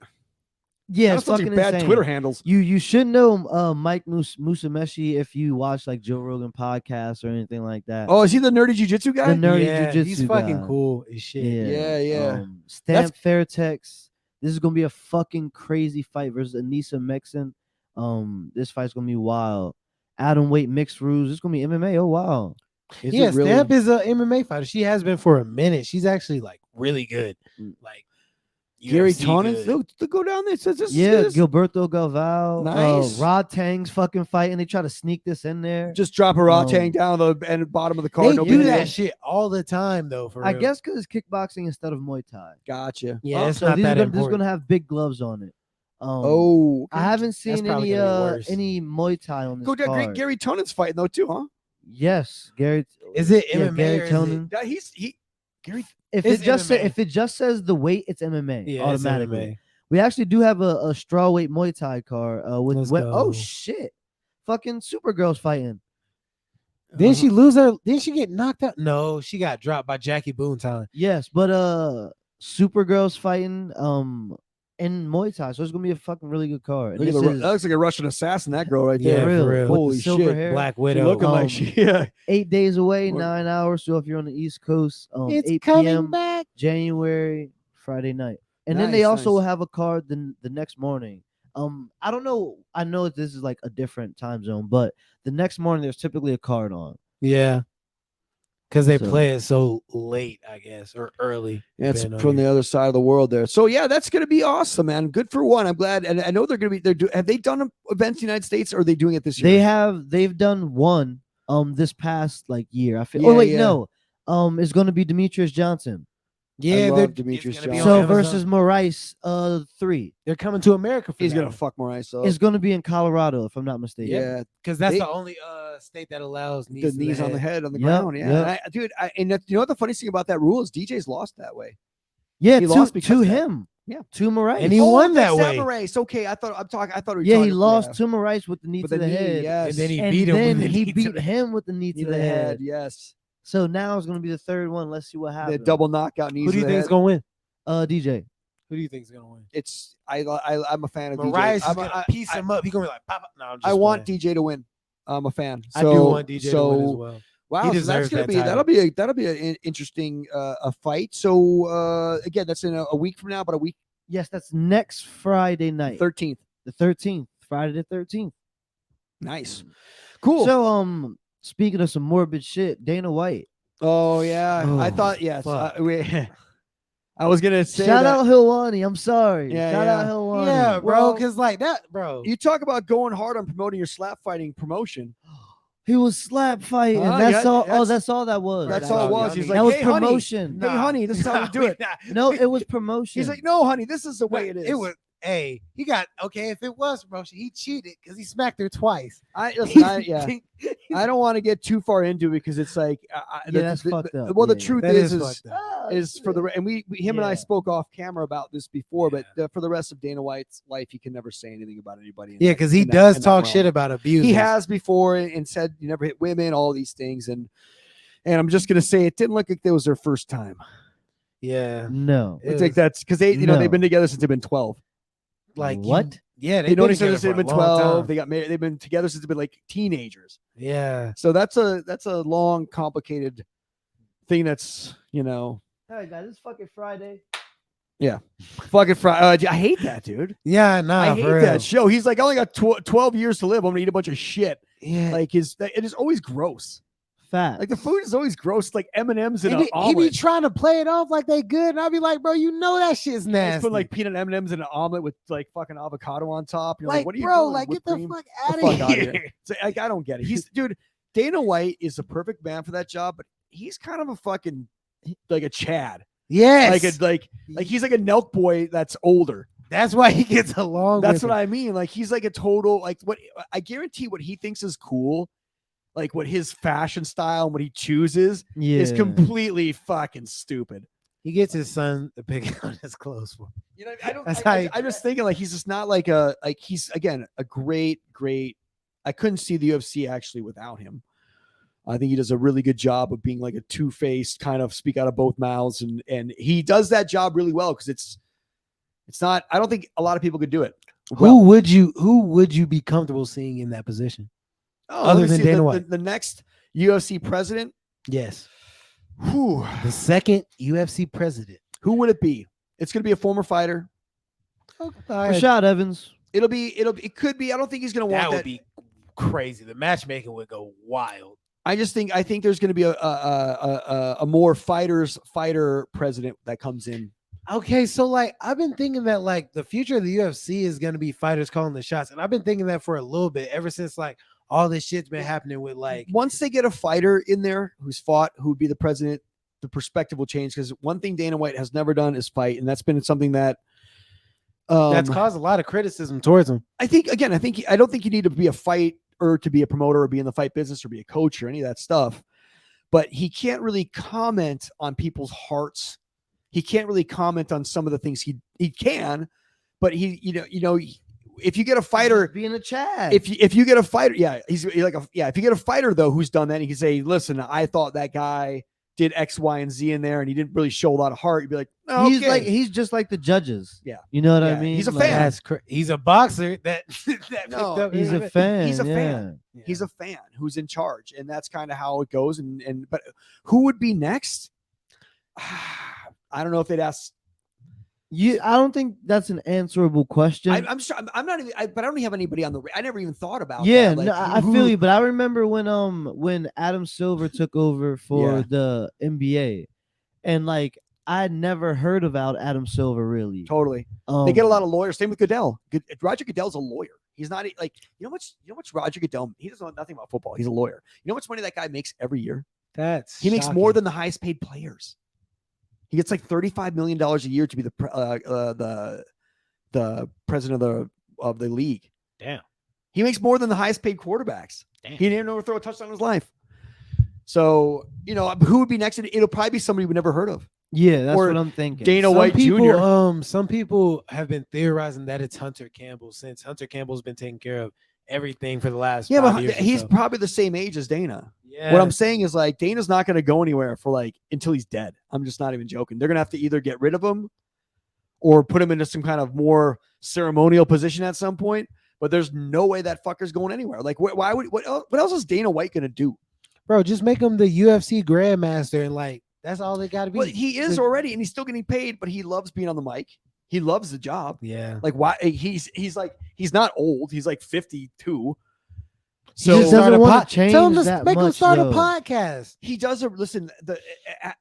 Yeah, kind it's of sounds fucking like bad insane. Twitter handles. You should know Mike Musameshi if you watch like Joe Rogan podcast or anything like that. Oh, is he the nerdy jiu-jitsu guy? The nerdy Yeah, jujitsu he's fucking guy. cool as shit. Yeah. Stamp Fairtex. This is gonna be a fucking crazy fight versus Anissa Mexen. This fight's gonna be wild. Atom weight mixed rules. It's gonna be MMA. Oh wow. Is Yeah, it really? Stamp is a MMA fighter. She has been for a minute. She's actually like really good. Like Gary UFC Tonins. good. They'll go down there. It says this. Yeah, this- Gilberto Galvao. Nice. Rod Tang's fucking fight, and they try to sneak this in there. just drop a raw Um, tank down the end bottom of the card. They No do big that deal. shit all the time though. For I real. guess because it's kickboxing instead of Muay Thai. Gotcha. Yeah, it's So not these that are gonna, this is important. gonna have big gloves on it. Oh, I haven't seen probably any gonna be worse. any Muay Thai on this go down. card. Gary Tonins fighting though too, huh? Yes, Gary. Is it yeah, MMA Gary or is it- Tonin. Yeah, Gary. If It's it just MMA. if it just says the weight, it's MMA Yeah, it's automatically. MMA. We actually do have a straw weight Muay Thai card with Let's oh go. shit, fucking Supergirl's fighting. Didn't she lose her? Didn't she get knocked out? No, she got dropped by Jackie Boontown. Yes, but Supergirl's fighting in Muay Thai, so it's gonna be a fucking really good card. Look at This the, is that looks like a Russian assassin. That girl right Yeah, there. for real. real. With the Holy silver shit. hair. Black She Widow. looking like she. Yeah. 8 days away, What- 9 hours. So if you're on the East Coast, It's 8 coming p.m. back. January, Friday night. And then they Nice, also nice. have a card the next morning. I don't know. I know this is like a different time zone, but the next morning there's typically a card on. Yeah, because they So- play it so late, I guess, or early. Yeah, it's depending on from the your- other side of the world there. So yeah, that's gonna be awesome, man. Good for one. I'm glad, and I know they're gonna be. Have they done events in the United States, or are they doing it this year? They've done one this past like year. I feel. Yeah, oh wait, yeah. no. It's gonna be Demetrius Johnson. Yeah, love they're Demetrius it's gonna be Johnson. on So Amazon. versus Moraes 3. They're coming to America for He's gonna that fuck Moraes up. It's gonna be in Colorado, if I'm not mistaken. Yeah, because that's They- the only state that allows the knees, knees on the head on the Yep, ground. Yeah, yep. Dude. And you know what the funniest thing about that rule is? DJ's lost that way. Yeah, He to, lost because to of that. him. Yeah. To Moraes. And he won that that's way. Moraes. Okay, I thought we were Yeah, he talking- lost to Moraes with the knee But to the knee, head. yes. And then he And beat him. then with the he knee to beat the- him with the knee knee to the head. Yes, So now it's gonna be the third one. Let's see what the happens. double knockout knees. Who do you to the think is head. gonna win? DJ. Who do you think is gonna win? It's I'm a fan of Mariah's DJ. is gonna piece him up. He's gonna be like, Papa. No, I'm just I want playing. DJ to win. I'm a fan. I do want DJ to win as well. Wow, He so deserves that's gonna that be title. that'll be an interesting a fight. So again, that's in a week from now, but a week Yes, that's next Friday night. 13th. The 13th. Friday the 13th. Nice, cool. So speaking of some morbid shit, Dana White. oh yeah, I Oh, thought yes. fuck. I was gonna say Shout that. out Hilwani. I'm sorry. Yeah, Shout yeah. out Hilwani. Yeah, bro. Well, Because like that, bro. You talk about going hard on promoting your slap fighting promotion. He was slap fighting. Huh? That's Yeah, all. that's- that's all that was. That's Nah, all it was. nah, He's nah. like, that was hey, honey. promotion. Hey, honey, this is how we do it. No, it was promotion. He's like, no, honey, this is the way it is. It was. Hey, he got okay. If it was promotion, he cheated because he smacked her twice. Listen, yeah. I don't want to get too far into it because it's like, that's fucked up. Well, the Yeah, truth That is fucked up. is for the and him and I Yeah. spoke off camera about this before, Yeah. but for the rest of Dana White's life, he can never say anything about anybody. in Yeah, that- because he in that- does in that talk realm. shit about abuse. He has before and said you never hit women, all these things, and I'm just gonna say it didn't look like that was their first time. Yeah. No. I think that's because they, No. they've been together since they've been 12. Like What? Yeah, They know been each other together since they've for a been long 12. time. They got married. They've been together since they've been like teenagers. Yeah. So that's a long, complicated thing. That's All right, guys. It's fucking Friday. fucking Friday. I hate that, dude. Yeah, nah, I hate for that real. show. He's like, I only got 12 years to live. I'm gonna eat a bunch of shit. Yeah. Like it is always gross. Fat. Like the food is always gross, like M&Ms in He an be omelet. trying to play it off like they good, and I'll be like, bro, you know that shit's Just nasty. put like peanut M&Ms in an omelet with like fucking avocado on top. You're like, like, what are you bro, doing? like Whipped get the cream? fuck The out of fuck outta here. here. So, like, I don't get it. Dude, Dana White is a perfect man for that job, but he's kind of a fucking like a Chad. Yes, Like he's like a Nelk boy that's older. that's why he gets along. That's with what him. I mean. Like he's like a total like what I guarantee what he thinks is cool, like what his fashion style and what he chooses is completely fucking stupid. He gets his son to pick out his clothes for him. You know, I don't. That's how he I'm just thinking like he's just not like a like he's again a great. I couldn't see the UFC actually without him. I think he does a really good job of being like a two-faced kind of speak out of both mouths, and he does that job really well because it's not. I don't think a lot of people could do it. Who would you be comfortable seeing in that position? Other than Dana White? the next UFC president. Yes, Who the second UFC president. would it be? It's going to be a former fighter. Rashad Evans. It could be. I don't think he's going to want That that. would be crazy. The matchmaking would go wild. I think there's going to be a more fighter president that comes in. Okay, so like I've been thinking that like the future of the UFC is gonna be fighters calling the shots, and I've been thinking that for a little bit ever since like all this shit's been happening with like Once they get a fighter in there who's fought, who would be the president, the perspective will change. Because one thing Dana White has never done is fight, and that's been something that that's caused a lot of criticism towards him. I don't think you need to be a fight or to be a promoter or be in the fight business or be a coach or any of that stuff. But he can't really comment on people's hearts. He can't really comment on some of the things he can, but if you get a fighter Being a Chad. if you get a fighter, if you get a fighter though who's done that, he can say, listen, I thought that guy did X, Y, and Z in there, and he didn't really show a lot of heart. You'd be like, oh, he's just like the judges. Yeah. You know what I Yeah, mean? he's a Like, fan. He's a boxer that No, picked up He's a his- fan. He's a yeah. fan. He's a fan who's in charge, and that's kind of how it goes. But who would be next? I don't know if they'd ask. I don't think that's an answerable question. I'm sure. I'm not even. But I don't have anybody on the. I never even thought about. Yeah, that. no, I feel you, but I remember when Adam Silver took over for Yeah. the NBA, and like I never heard about Adam Silver really. Totally. They get a lot of lawyers. Same with Goodell. Roger Goodell's a lawyer. He's not like you know much Roger Goodell. He doesn't know nothing about football. He's a lawyer. You know how much money that guy makes every year? He makes more than the highest paid players. He gets like $35 million a year to be the president of the league. Damn. He makes more than the highest paid quarterbacks. Damn. He didn't ever throw a touchdown in his life. So, who would be next? It'll probably be somebody we never heard of. Yeah, that's or what I'm thinking. Dana Some White people, Jr. Some people have been theorizing that it's Hunter Campbell, since Hunter Campbell's been taking care of everything for the last 5 but years. or he's so. probably the same age as Dana. Yeah. What I'm saying is like Dana's not going to go anywhere for like until he's dead. I'm just not even joking. They're going to have to either get rid of him or put him into some kind of more ceremonial position at some point. But there's no way that fucker's going anywhere. Like, what else is Dana White going to do? Bro, just make him the UFC grandmaster, and like that's all they got to be. Well, he is already, and he's still getting paid, but he loves being on the mic. He loves the job. Yeah. Like, why he's not old. He's like 52. He So just doesn't want to change Tell him to that make him much, start though. a podcast. he does listen.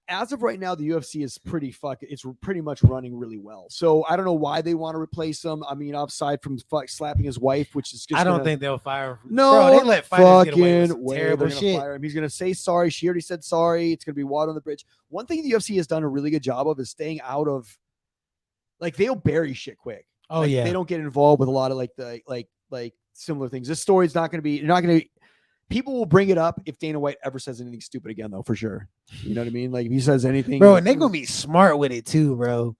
As of right now, the UFC is it's pretty much running really well. So I don't know why they want to replace him. I mean, aside from slapping his wife, which is just I don't think they'll fire him. no. Bro, they let fighters get away with fucking some way terrible they're gonna shit. fire him. He's gonna say sorry. She already said sorry. It's gonna be water on the bridge. One thing the UFC has done a really good job of is staying out of, like, they'll bury shit quick. Oh Like, yeah. they don't get involved with a lot of like similar things. This story's not going to be. You're not going to. People will bring it up if Dana White ever says anything stupid again, though, for sure. You know what I mean? Like if he says anything, Bro, and they're gonna be smart with it too, bro.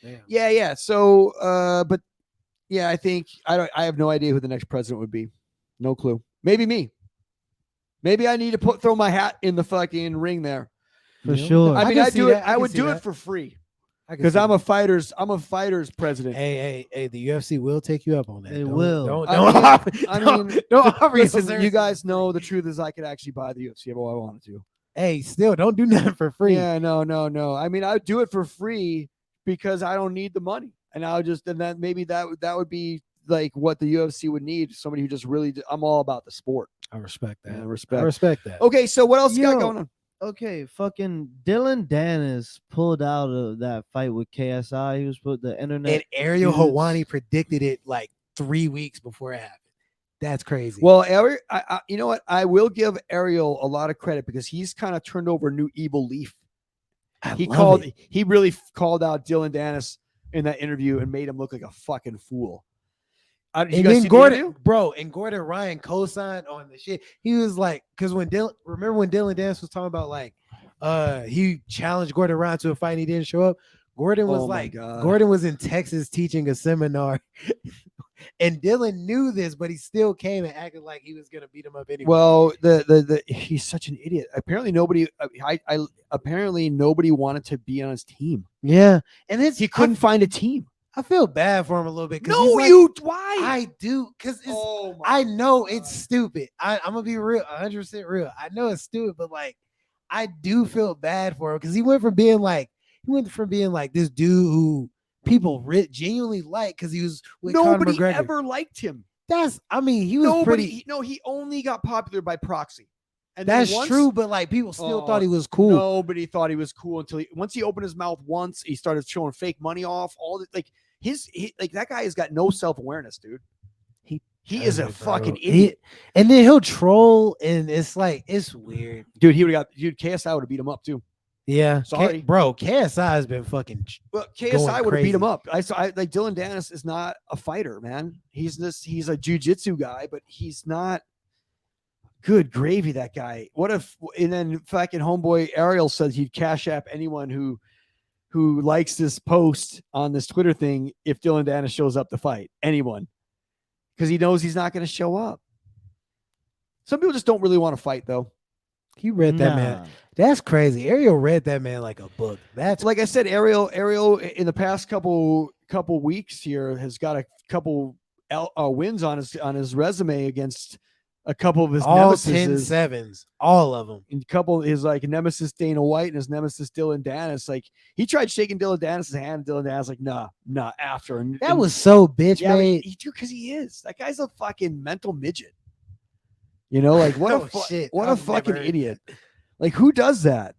Damn. yeah. So, but yeah, I think I have no idea who the next president would be. No clue. Maybe me. Maybe I need to throw my hat in the fucking ring there. For sure. I mean, can I see do it. that. I can would see do that. it for free I can because see I'm that. a fighters president. Hey, the UFC will take you up on that. They Don't- will. Don't, I don't, mean- offer, I don't, mean, don't offer your Listen, you services. guys know the truth is I could actually buy the UFC if I wanted to. Hey, still don't do nothing for free. Yeah, no. I mean, I would do it for free because I don't need the money, and maybe that would be like what the UFC would need. Somebody who just really, I'm all about the sport. I respect that. Yeah, I respect. respect that. Okay, so what else you got Yo. going on? Okay, fucking Dylan Dennis pulled out of that fight with KSI. He was put the internet. And Ariel dudes- Hawani predicted it like 3 weeks before it happened. That's crazy. Well, Ariel, you know what? I will give Ariel a lot of credit because he's kind of turned over a new evil leaf. He really called out Dylan Dennis in that interview and made him look like a fucking fool. Did you And guys then see the Gordon, interview? bro, and Gordon Ryan co-signed on the shit. He was like, because when Dylan Dance was talking about like, he challenged Gordon Ryan to a fight and he didn't show up. Gordon was Oh my like, God. Gordon was in Texas teaching a seminar, and Dylan knew this, but he still came and acted like he was gonna beat him up anyway. Well, he's such an idiot. Apparently nobody apparently nobody wanted to be on his team. Yeah, and it's He couldn't find a team. I feel bad for him a little bit. 'cause No, he's like, you why? I do, because it's. Oh my I know it's God. stupid. I'm gonna be real, 100% real. I know it's stupid, but like, I do feel bad for him because he went from being like this dude who people genuinely like because he was with Conor Nobody McGregor. ever liked him. He was pretty. He only got popular by proxy. And then That's once- true, but like people still Oh, thought he was cool. Nobody thought he was cool until once he opened his mouth once, he started showing fake money off. All the, like like that guy has got no self-awareness, dude. He is a Doesn't, bro. fucking idiot. And then he'll troll, and it's like it's weird. Dude, he would have got KSI would have beat him up too. Yeah, Sorry. bro. KSI has been fucking. Well, Going KSI would have beat him crazy. up. I like Dylan Dennis is not a fighter, man. He's a jiu-jitsu guy, but he's not good gravy, that guy. What if and then fucking homeboy Ariel said he'd cash app anyone who likes this post on this Twitter thing if Dylan Dennis shows up to fight. Anyone. Because he knows he's not going to show up. Some people just don't really want to fight, though. He read that man. Nah. That's crazy. Ariel read that man like a book. That's Like I said, Ariel in the past couple weeks here has got a couple wins on his resume against a couple of his all nemesis. 10-7s, all of them. And a couple his like nemesis Dana White and his nemesis Dylan Dennis. Like he tried shaking Dylan Dennis's hand, and Dylan Dennis like nah after. And That was so bitch yeah, made. because he is. That guy's a fucking mental midget. You know, like what Oh, a shit. what a I've never fucking heard idiot. Like who does that?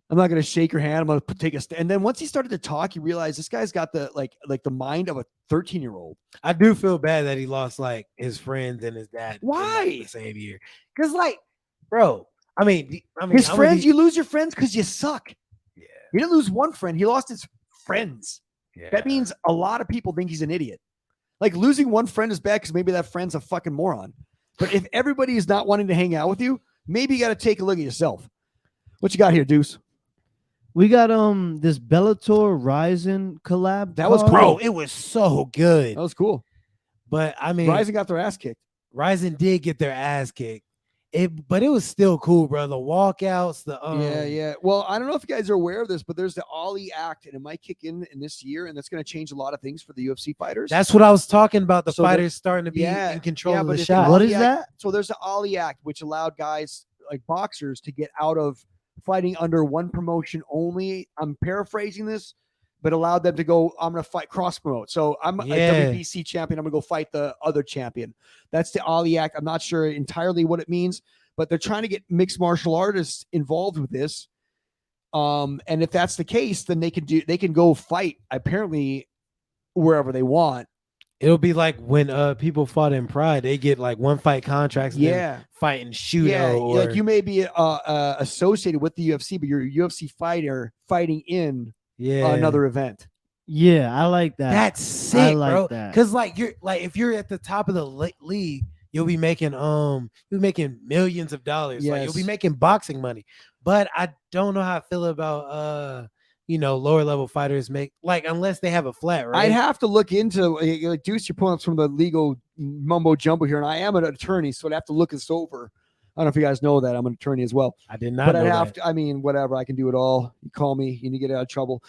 I'm not gonna shake your hand. I'm gonna take a stand. And then once he started to talk, you realize this guy's got the like the mind of a 13-year-old. I do feel bad that he lost like his friends and his dad. in, like, Why? the same year? Because like, bro, I mean, His I'm friends, you lose your friends because you suck. Yeah. He didn't lose one friend. He lost his friends. Yeah. That means a lot of people think he's an idiot. Like losing one friend is bad because maybe that friend's a fucking moron. But if everybody is not wanting to hang out with you, maybe you got to take a look at yourself. What you got here, Deuce? We got this Bellator Ryzen collab. That was card. bro, it was so good. That was cool. But I mean, Ryzen got their ass kicked. Ryzen did get their ass kicked. But it was still cool, bro. The walkouts, the Yeah. Well, I don't know if you guys are aware of this, but there's the Ali Act, and it might kick in this year, and that's going to change a lot of things for the UFC fighters. That's what I was talking about. The So the- fighters starting to be in control of but the it's shot. the What Ali is Act. that? So there's the Ali Act, which allowed guys like boxers to get out of fighting under one promotion only. I'm paraphrasing this, but allowed them to go, I'm going to fight cross promote. So I'm Yeah. a WBC champion. I'm going to go fight the other champion. That's the Ali Act. I'm not sure entirely what it means, but they're trying to get mixed martial artists involved with this. And if that's the case, then they can go fight apparently wherever they want. It'll be like when people fought in Pride, they get like one fight contracts, and then Yeah. fighting shooto. Yeah, or, like you may be associated with the UFC, but you're a UFC fighter fighting in yeah, another event. Yeah, I like that. That's sick, like bro. that. Because like you're like if you're at the top of the league, you'll be making millions of dollars. Like you'll be Yes. making boxing money. But I don't know how I feel about lower level fighters make like unless they have a flat, right? I'd have to look into like Deuce. You're pulling up some of the legal mumbo jumbo here, and I am an attorney, so I'd have to look this over. I don't know if you guys know that I'm an attorney as well, I did not but know I'd that. have to. I mean, whatever. I can do it all. You call me, you need to get out of trouble.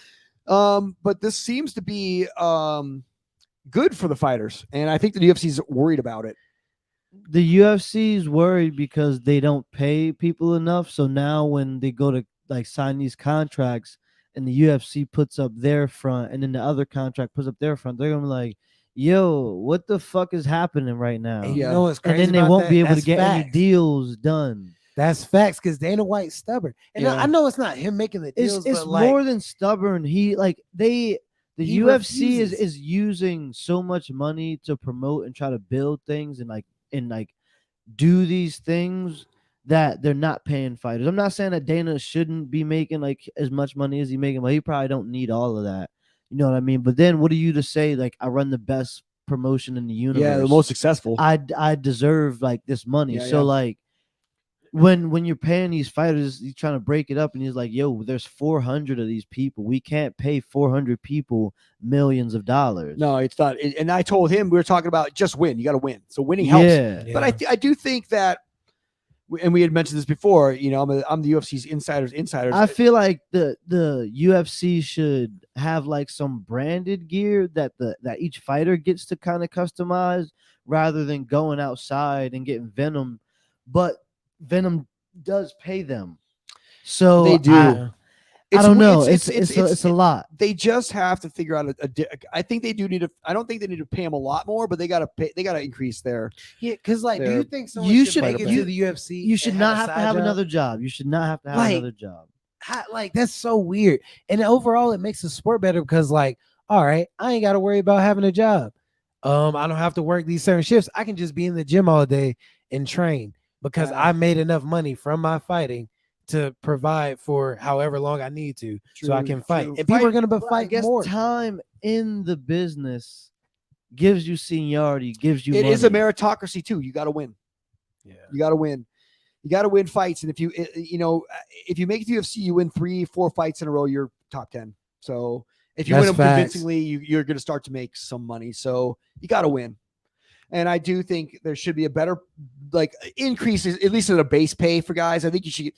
But this seems to be good for the fighters, and I think the UFC's worried about it. The UFC is worried because they don't pay people enough. So now when they go to like sign these contracts and the UFC puts up their front and then the other contract puts up their front, they're gonna be like, yo, what the fuck is happening right now? And Yeah. you know what's And crazy? then they about won't that? be able to That's get any facts. deals done. That's facts because Dana White's stubborn. And Yeah. I know it's not him making the deals, It's but like more than stubborn. The He UFC refuses. is using so much money to promote and try to build things and do these things that they're not paying fighters. I'm not saying that Dana shouldn't be making like as much money as he's making, but he probably don't need all of that. You know what I mean? But then what are you to say like I run the best promotion in the universe? Yeah, the most successful. I deserve like this money. Yeah, So yeah. like when you're paying these fighters, he's trying to break it up and he's like, yo, there's 400 of these people. We can't pay 400 people millions of dollars. No, it's not. And I told him we were talking about just win. You got to win. So winning helps. Yeah. But I do think that, and we had mentioned this before. You know, I'm the UFC's insiders. I feel like the UFC should have like some branded gear that each fighter gets to kind of customize rather than going outside and getting Venom. But Venom does pay them, so They do. I don't know. It's It's a lot. They just have to figure out I think they do need to. I don't think they need to pay them a lot more, but they got to pay. They got to increase their. yeah, because like, do They're- you think someone You should should- make it you- to the UFC? You should and not a have to side have job? another job. You should not have to have Like, another job. Like that's so weird. And overall, it makes the sport better because, like, all right, I ain't got to worry about having a job. I don't have to work these certain shifts. I can just be in the gym all day and train because I made enough money from my fighting to provide for however long I need to, so I True, can fight. true. And people are gonna But I fight guess more. time in the business gives you seniority, gives you It is a money. meritocracy too. You got to win. Yeah. You got to win. You got to win fights, and if you make it to UFC, you win 3-4 fights in a row, you're top 10. So if you win That's them facts. convincingly, you're going to start to make some money. So you got to win. And I do think there should be a better like increases, at least at a base pay for guys. I think you should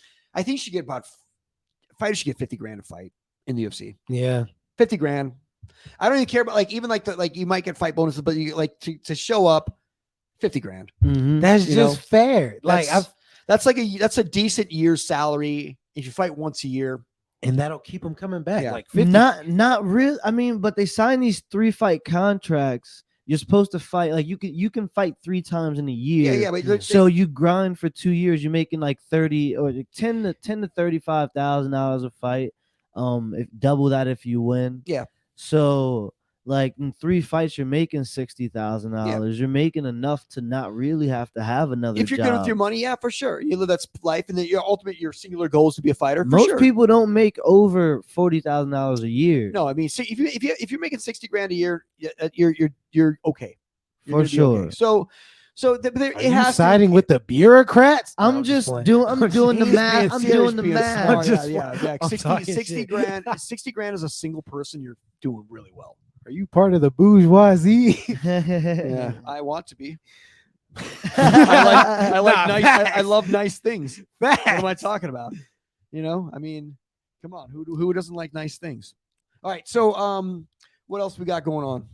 get about fighters should get 50 grand a fight in the UFC. Yeah. 50 grand. I don't even care about like even like you might get fight bonuses, but you like to show up 50 grand. Mhm. That's You just know, fair. Like that's a decent year's salary if you fight once a year. and that'll keep them coming back. Yeah. Like 50. Not real. I mean, but they sign these 3-fight contracts. You're supposed to fight like you can fight 3 times in a year. Yeah, but So you grind for 2 years, you're making like 30 or like 10 to $35,000 a fight. If double that if you win. Yeah. So like in 3 fights, you're making $60,000. You're making enough to not really have to have another if you're job. good with your money, yeah, for sure. You live that's life, and then your singular goal is to be a fighter. For Most sure. people don't make over $40,000 a year. No, I mean, see, if you're making 60 grand a year, you're okay. You're For gonna be sure. okay. So Are it you has siding to, with the bureaucrats? No, I'm just playing. doing I'm doing the He's math. being I'm serious, doing the being math. smart. Just- Yeah. I'm 60, talking 60 shit. grand. 60 grand as a single person, you're doing really well. Are you part of the bourgeoisie? Yeah, I want to be. I like Nah, nice. I facts. love nice things. What am I Facts. talking about? You know, I mean, come on, who doesn't like nice things? All right, so what else we got going on?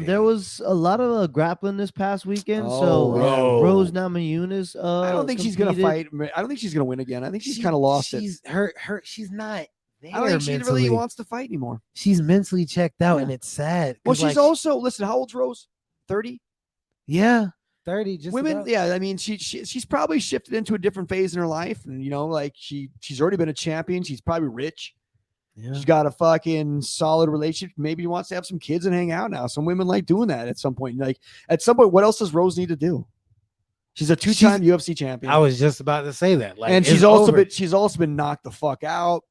There was a lot of grappling this past weekend. Oh, So yeah. Rose Namajunas. I don't think she's gonna competed. fight. I don't think she's gonna win again. I think she's kind of lost it. She's her. She's not there I don't think she mentally. really wants to fight anymore. She's mentally checked out, Yeah. and it's sad. Well, 'cause, she's like, also listen. How old's Rose? 30. 30. Just Women, about. yeah. I mean, she's probably shifted into a different phase in her life, and like she's already been a champion. She's probably rich. Yeah. She's got a fucking solid relationship. Maybe she wants to have some kids and hang out now. Some women like doing that at some point. Like at some point, what else does Rose need to do? She's a 2-time UFC champion. I was just about to say that. Like, and it's she's also over. been knocked the fuck out.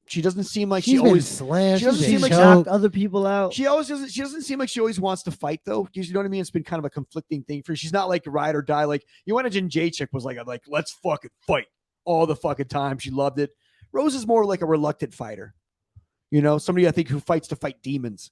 She doesn't seem like She's she been always slammed. she doesn't she's seem been like choked. Knocked other people out. she doesn't seem like she always wants to fight though. You know what I mean? It's been kind of a conflicting thing for her. She's not like a ride or die. Like Joanna Jędrzejczyk was like let's fucking fight all the fucking time. She loved it. Rose is more like a reluctant fighter. You know, somebody I think who fights to fight demons.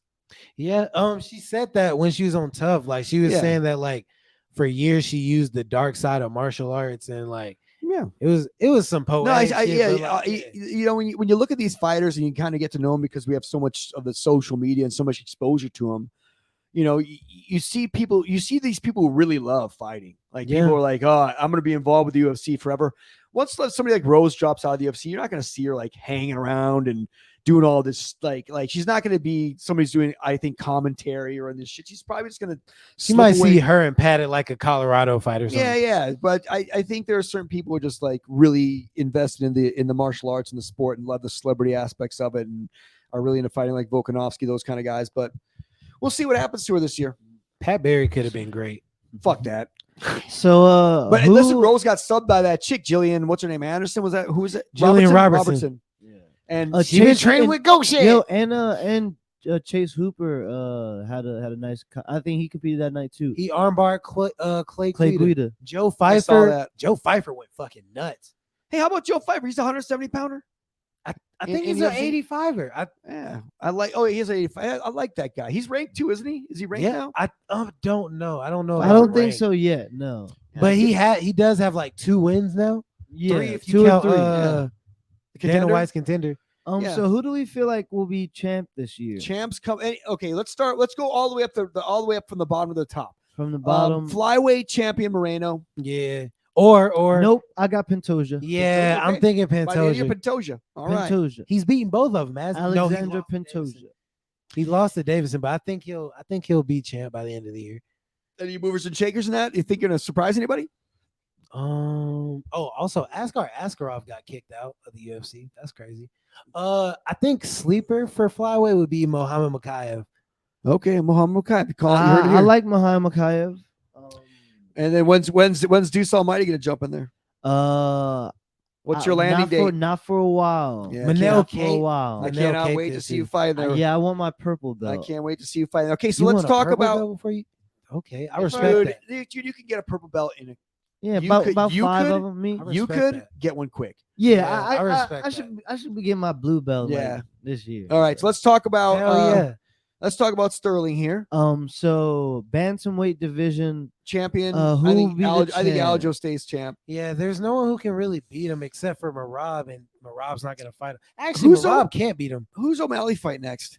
Yeah. She said that when she was on Tough. Like she was Yeah. saying that like for years she used the dark side of martial arts and like Yeah. it was some poetic shit, yeah. but, like, You know, when you look at these fighters and you kind of get to know them because we have so much of the social media and so much exposure to them, you see these people who really love fighting. Like Yeah. people are like, oh, I'm going to be involved with the UFC forever. Once somebody like Rose drops out of the UFC, you're not going to see her like hanging around and doing all this. Like she's not going to be somebody's doing, I think, commentary or in this shit. She's probably just going to. You might see her and pat it like a Colorado fight or something. Yeah. But I think there are certain people who are just like really invested in the martial arts and the sport and love the celebrity aspects of it and are really into fighting, like Volkanovski, those kind of guys. But we'll see what happens to her this year. Pat Barry could have been great. Fuck that. So, but listen, Rose got subbed by that chick, Jillian. What's her name? Anderson? Was that who was it? Jillian Robertson. Yeah. And she been training with Goshen. Yo, and Chase Hooper had a nice. I think he competed that night too. He armbarred Clay Guida. Joe I saw Pfeiffer. that. Joe Pfeiffer went fucking nuts. Hey, how about Joe Pfeiffer? He's a 170 pounder. I think he's an 85er. I like. Oh, he is 85. I like that guy. He's ranked too, isn't he? Is he ranked now? I don't know. I don't know. I don't think so yet. No, but he does have like 2 wins now. Yeah, 3 if you count Dana White's contender. So who do we feel like will be champ this year? Champs come. Okay, let's start. Let's go all the way up all the way up from the bottom to the top. From the bottom, flyweight champion Moreno. Yeah. Or nope, I got Pantoja. Yeah, Pantoja, I'm thinking Pantoja. Pantoja. All right. Pantoja. He's beaten both of them. Alexander Pantoja. He lost to Davison, but I think he'll be champ by the end of the year. Any movers and shakers in that? You think you're gonna surprise anybody? Also Askar Askarov got kicked out of the UFC. That's crazy. I think sleeper for flyweight would be Mohammed Makayev. Okay, Mohammed Makayev. I like Mohammed Makayev. And then when's Deuce Almighty gonna jump in there? What's your landing date? Not for a while. Yeah, Manel for a while. I cannot wait to see you fight there. Yeah, I want my purple belt. I can't wait to see you fight. Okay, so let's talk about. Okay, I respect that. Dude, you can get a purple belt in about 5 of them. Me, you could get one quick. Yeah, I respect that. I should be getting my blue belt. This year. All right, so let's talk about. Hell yeah. Let's talk about Sterling here. So bantamweight division champion. I think Aljo stays champ. Yeah, there's no one who can really beat him except for Marab, and Marab's not gonna fight him. Actually, Marab can't beat him. Who's O'Malley fight next?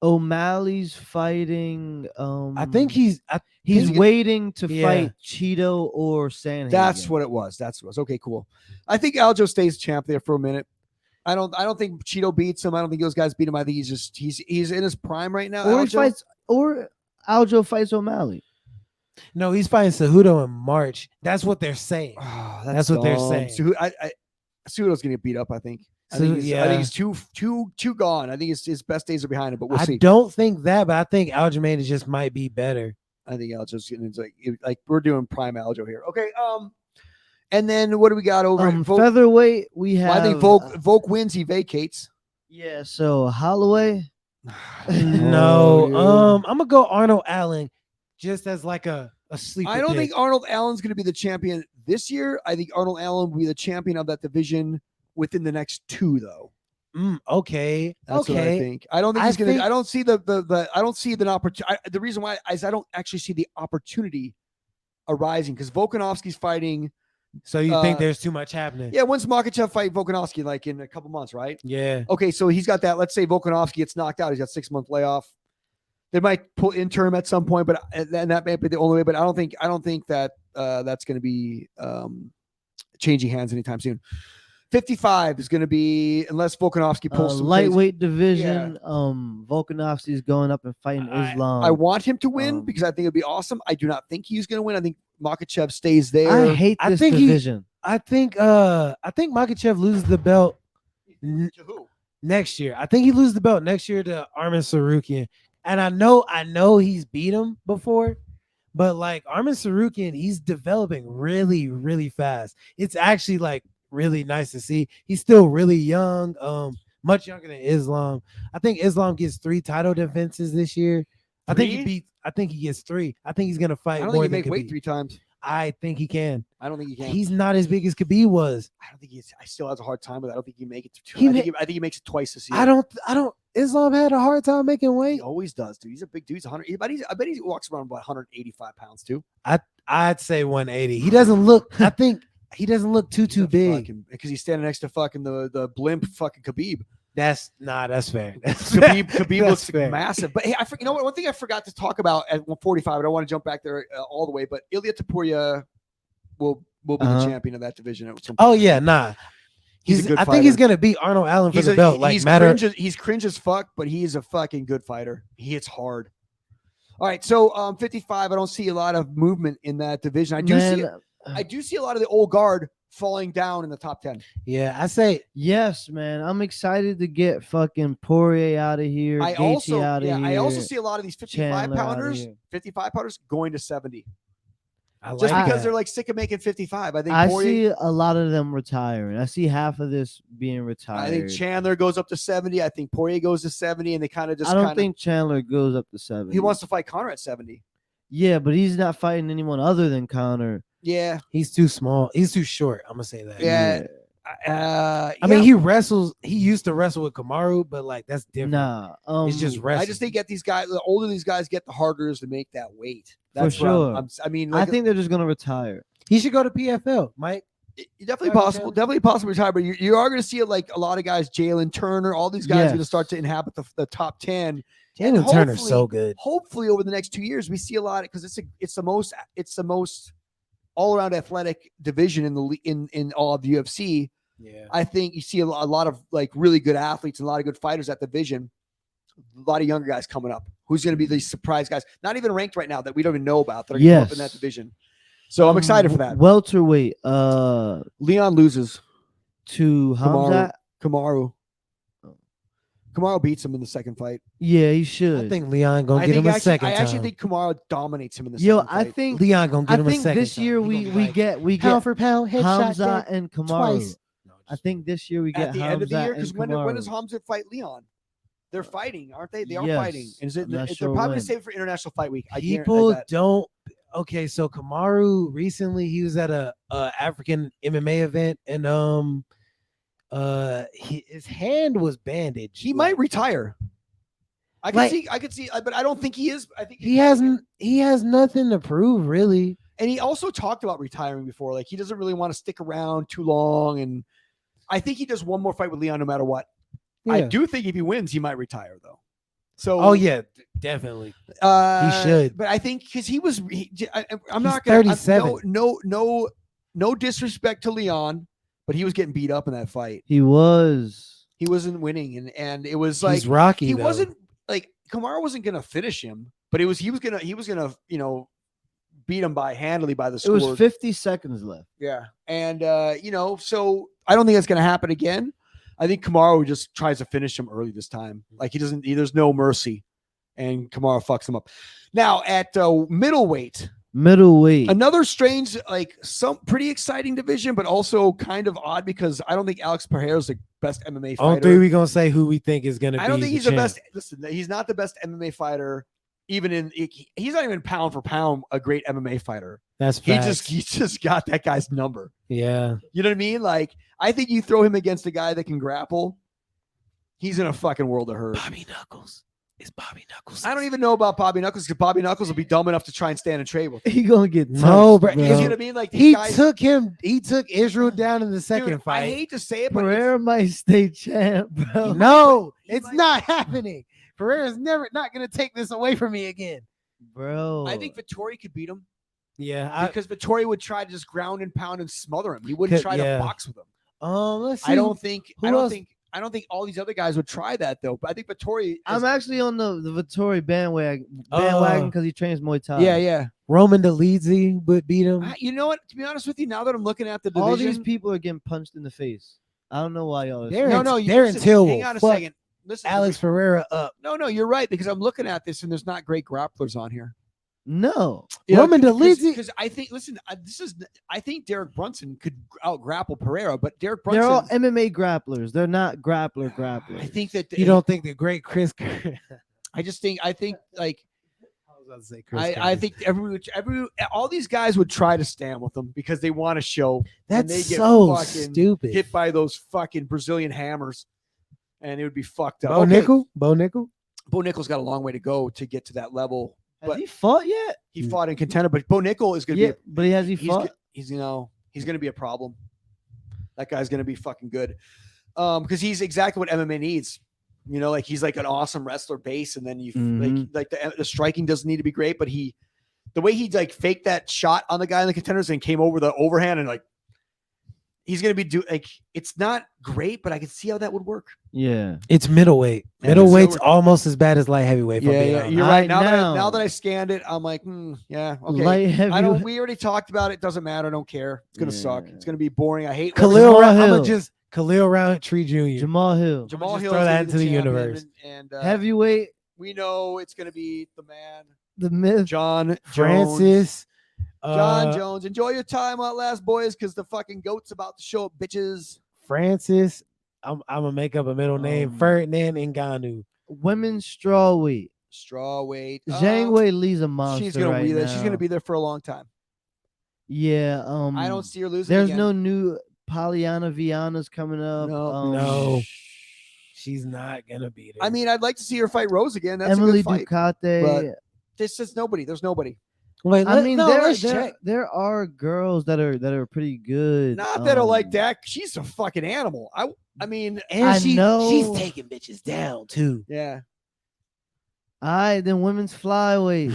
O'Malley's fighting. I think he's waiting to fight Cheeto or Sanhagen. That's what it was. Okay, cool. I think Aljo stays champ there for a minute. I don't think Cheeto beats him. I don't think those guys beat him. I think he's in his prime right now. Or Aljo fights O'Malley. No, he's fighting Cejudo in March. That's what they're saying. Oh, that's what they're saying. Cejudo's gonna get beat up. I think he's too gone. I think his best days are behind him. But we'll see. I don't think that, but I think Aljamain just might be better. I think Aljo's like we're doing prime Aljo here. Okay. And then what do we got over featherweight? We have. I think Volk wins. He vacates. Yeah. So Holloway. No. I'm gonna go Arnold Allen, just as like a sleeper. I don't think Arnold Allen's gonna be the champion this year. I think Arnold Allen will be the champion of that division within the next 2, though. Okay. That's what I think. I don't think he's gonna. I don't see I don't see the opportunity. The reason why is I don't actually see the opportunity arising because Volkanovski's fighting. So you think there's too much happening? Yeah, when's Makhachev fight Volkanovski? Like in a couple months, right? Yeah. Okay, so he's got that. Let's say Volkanovski gets knocked out. He's got 6-month layoff. They might pull interim at some point, but that may be the only way. But I don't think that that's going to be changing hands anytime soon. 55 is going to be unless Volkanovski pulls some lightweight division. Yeah. Volkanovski is going up and fighting Islam. I want him to win because I think it'd be awesome. I do not think he's going to win. I think Makhachev stays there. I hate this division. I think Makhachev loses the belt next year. I think he loses the belt next year to Arman Sarukian. And I know he's beat him before, but like Arman Sarukian, he's developing really, really fast. It's actually like really nice to see. He's still really young, much younger than Islam. I think Islam gets 3 title defenses this year. I think he gets 3. I think he's gonna fight. I don't think he make weight 3 times. I think he can. I don't think he can. He's not as big as Khabib was. I don't think I still has a hard time with it. I don't think he make it. I think he makes it twice this year. I don't. Islam had a hard time making weight. He always does, dude. He's a big dude. He's 100. I bet he walks around about 185 pounds too. I'd say 180. He doesn't look. I think he doesn't look too big because he's standing next to fucking the blimp fucking Khabib. That's fair. That's Khabib That's looks fair. massive. But hey, you know what? One thing I forgot to talk about at 145, I don't want to jump back there all the way, but Ilya Topuria will be the champion of that division at some point. Oh yeah, nah. He's a good I think he's fighter. gonna beat Arnold Allen for He's the belt. Like he's cringe as fuck, but he is a fucking good fighter. He hits hard. All right, so 55. I don't see a lot of movement in that division. I do see a lot of the old guard falling down in the top 10. Yeah, I say yes, man. I'm excited to get fucking Poirier out of here. I Gaethje also out of here. I also see a lot of these 55 pounders going to 70. Just because they're like sick of making 55. I think I see a lot of them retiring. I see half of this being retired. I think Chandler goes up to 70. I think Poirier goes to 70, and they kind of just. I don't think Chandler goes up to 70. He wants to fight Conor at 70. Yeah, but he's not fighting anyone other than Conor. Yeah, he's too small. He's too short. I'm gonna say that. Yeah. I mean, he wrestles. He used to wrestle with Kamaru, but like that's different. Nah, it's just wrestling. I just think these guys, the older these guys get, the harder it is to make that weight. That's for sure. I mean, I think they're just gonna retire. He should go to PFL, Mike. Definitely possible to retire, but you are going to see like a lot of guys, Jalen Turner, all these guys are going to start to inhabit the top 10. Jalen Turner's so good. Hopefully, over the next 2 years, we see a lot because it's the most all around athletic division in all of the UFC. Yeah, I think you see a lot of like really good athletes and a lot of good fighters at the division. A lot of younger guys coming up. Who's going to be these surprise guys? Not even ranked right now that we don't even know about that are going to come up in that division. So I'm excited for that. Welterweight. Leon loses to Hamzat. Kamaru beats him in the second fight. Yeah, he should. I think Leon gonna get him a second time. I actually think Kamaru dominates him in the second fight. I think Leon gonna get him a second time. This year we get pound for pound headshot Hamzat and Kamaru. Twice. I think this year we get at the Hamzat end of the year because when does Hamzat fight Leon? They're fighting, aren't they? They are fighting. And they're probably going to save it for International Fight Week. People don't. Okay, so Kamaru recently he was at a African MMA event and his hand was bandaged. He might retire. I could see, but I don't think he is. I think he has nothing to prove really. And he also talked about retiring before. Like he doesn't really want to stick around too long. And I think he does one more fight with Leon no matter what. Yeah. I do think if he wins, he might retire though. So, yeah, definitely. He should. But I think because I'm not going to 37. No disrespect to Leon, but he was getting beat up in that fight. He wasn't winning, and it was like he's rocky. He wasn't like Kamaru wasn't going to finish him, but he was gonna beat him handily by the score. It was 50 seconds left. Yeah, and so I don't think that's going to happen again. I think Kamaru just tries to finish him early this time. Like there's no mercy, and Kamaru fucks him up. Now at middleweight, another strange, some pretty exciting division, but also kind of odd because I don't think Alex Pereira is the best MMA fighter. I don't think we're gonna say who we think is gonna be. I don't think he's the best. Listen, he's not the best MMA fighter. He's not even pound for pound a great MMA fighter. That's facts. He just got that guy's number. Yeah. You know what I mean? Like, I think you throw him against a guy that can grapple, he's in a fucking world of hurt. Bobby Knuckles. It's Bobby Knuckles. I don't even know about Bobby Knuckles because Bobby Knuckles will be dumb enough to try and stand and trade with him. He gonna get touched, bro. You know what I mean? Like he took Israel down in the second fight. I hate to say it, but Pereira might stay champ, bro. No, it's not happening. Pereira's not gonna take this away from me again, bro. I think Vettori could beat him. Yeah, because Vettori would try to just ground and pound and smother him. He wouldn't try to box with him. Let's see. I don't think all these other guys would try that though. But I think Vettori. I'm actually on the Vettori bandwagon because he trains Muay Thai. Yeah. Roman Dolidze would beat him. You know what? To be honest with you, now that I'm looking at the division, all these people are getting punched in the face. I don't know why y'all. Darren Till. Hang on a second. Listen, Alex Pereira up. No, you're right because I'm looking at this and there's not great grapplers on here. No, Roman Dolidze. Because I think, I think Derek Brunson could out grapple Pereira, but Derek Brunson. They're all MMA grapplers. They're not grapplers. I think that you don't think the great Chris. I think like. I think all these guys would try to stand with them because they want to show. That's they get so fucking stupid. Hit by those fucking Brazilian hammers, and it would be fucked up. Bo Nickel. Bo Nickel's got a long way to go to get to that level. Has he fought yet? He fought in Contender, but Bo Nickel is going to be. But he fought. He's going to be a problem. That guy's going to be fucking good. because he's exactly what MMA needs. You know, like he's like an awesome wrestler base, and then you like the striking doesn't need to be great, but the way he like faked that shot on the guy in the contenders and came over the overhand and like he's gonna be it's not great, but I can see how that would work. Yeah, It's middleweight. Yeah, Middleweight's almost as bad as light heavyweight. Yeah, you're right. Now that I scanned it, I'm like, yeah, okay. Light heavyweight. We already talked about it. Doesn't matter. I don't care. It's gonna suck. It's gonna be boring. I hate Khalil Roundtree Jr. Jamal Hill. Jamal Hill. Throw that into the universe. And heavyweight. We know it's gonna be the man, the myth, John Francis. John Jones. Enjoy your time out last, boys, because the fucking goat's about to show up, bitches. Francis. I'm gonna make up a middle name. Ferdinand Ngannou. Women's strawweight. Zhang Wei Li's a monster. She's gonna be there. Now. She's gonna be there for a long time. Yeah. I don't see her losing. There's no new Polyana Viana's coming up. No. She's not gonna be there. I mean, I'd like to see her fight Rose again. That's Emily a good fight. Ducati. But there's just nobody. There's nobody. Wait, there are girls that are pretty good. Not that are like that. She's a fucking animal. I mean, and know she's taking bitches down too. Yeah. Then women's flyweight.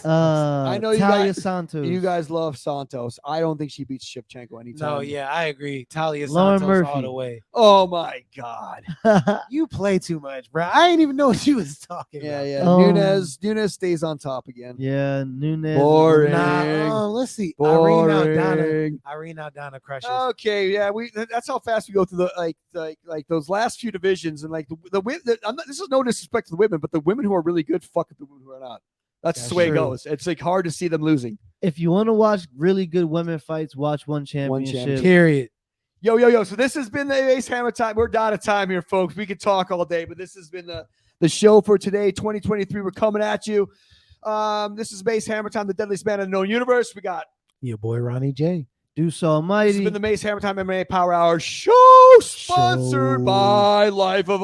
I know Talia Santos. You guys love Santos. I don't think she beats Shevchenko anytime. No, yeah, I agree. Talia Lauren Santos Murphy. all the way. Oh my god. You play too much, bro. I didn't even know what you was talking about. Yeah. Nunez stays on top again. Yeah, Nunez. Boring. Let's see. Boring. Irene Aldana crushes. Okay, yeah, that's how fast we go through the like those last few divisions, and like this is no disrespect to the women, but the women who are really good fuck the women who are not. That's the way it goes. It's like hard to see them losing. If you want to watch really good women fights, watch One Championship. Period. Yo. So this has been the Mace Hammertime. We're out of time here, folks. We could talk all day, but this has been the show for today, 2023. We're coming at you. This is Mace Hammertime, the deadliest man in the known universe. We got your boy Ronnie J. Deuce Almighty. This has been the Mace Hammertime MMA Power Hour show, sponsored by Life of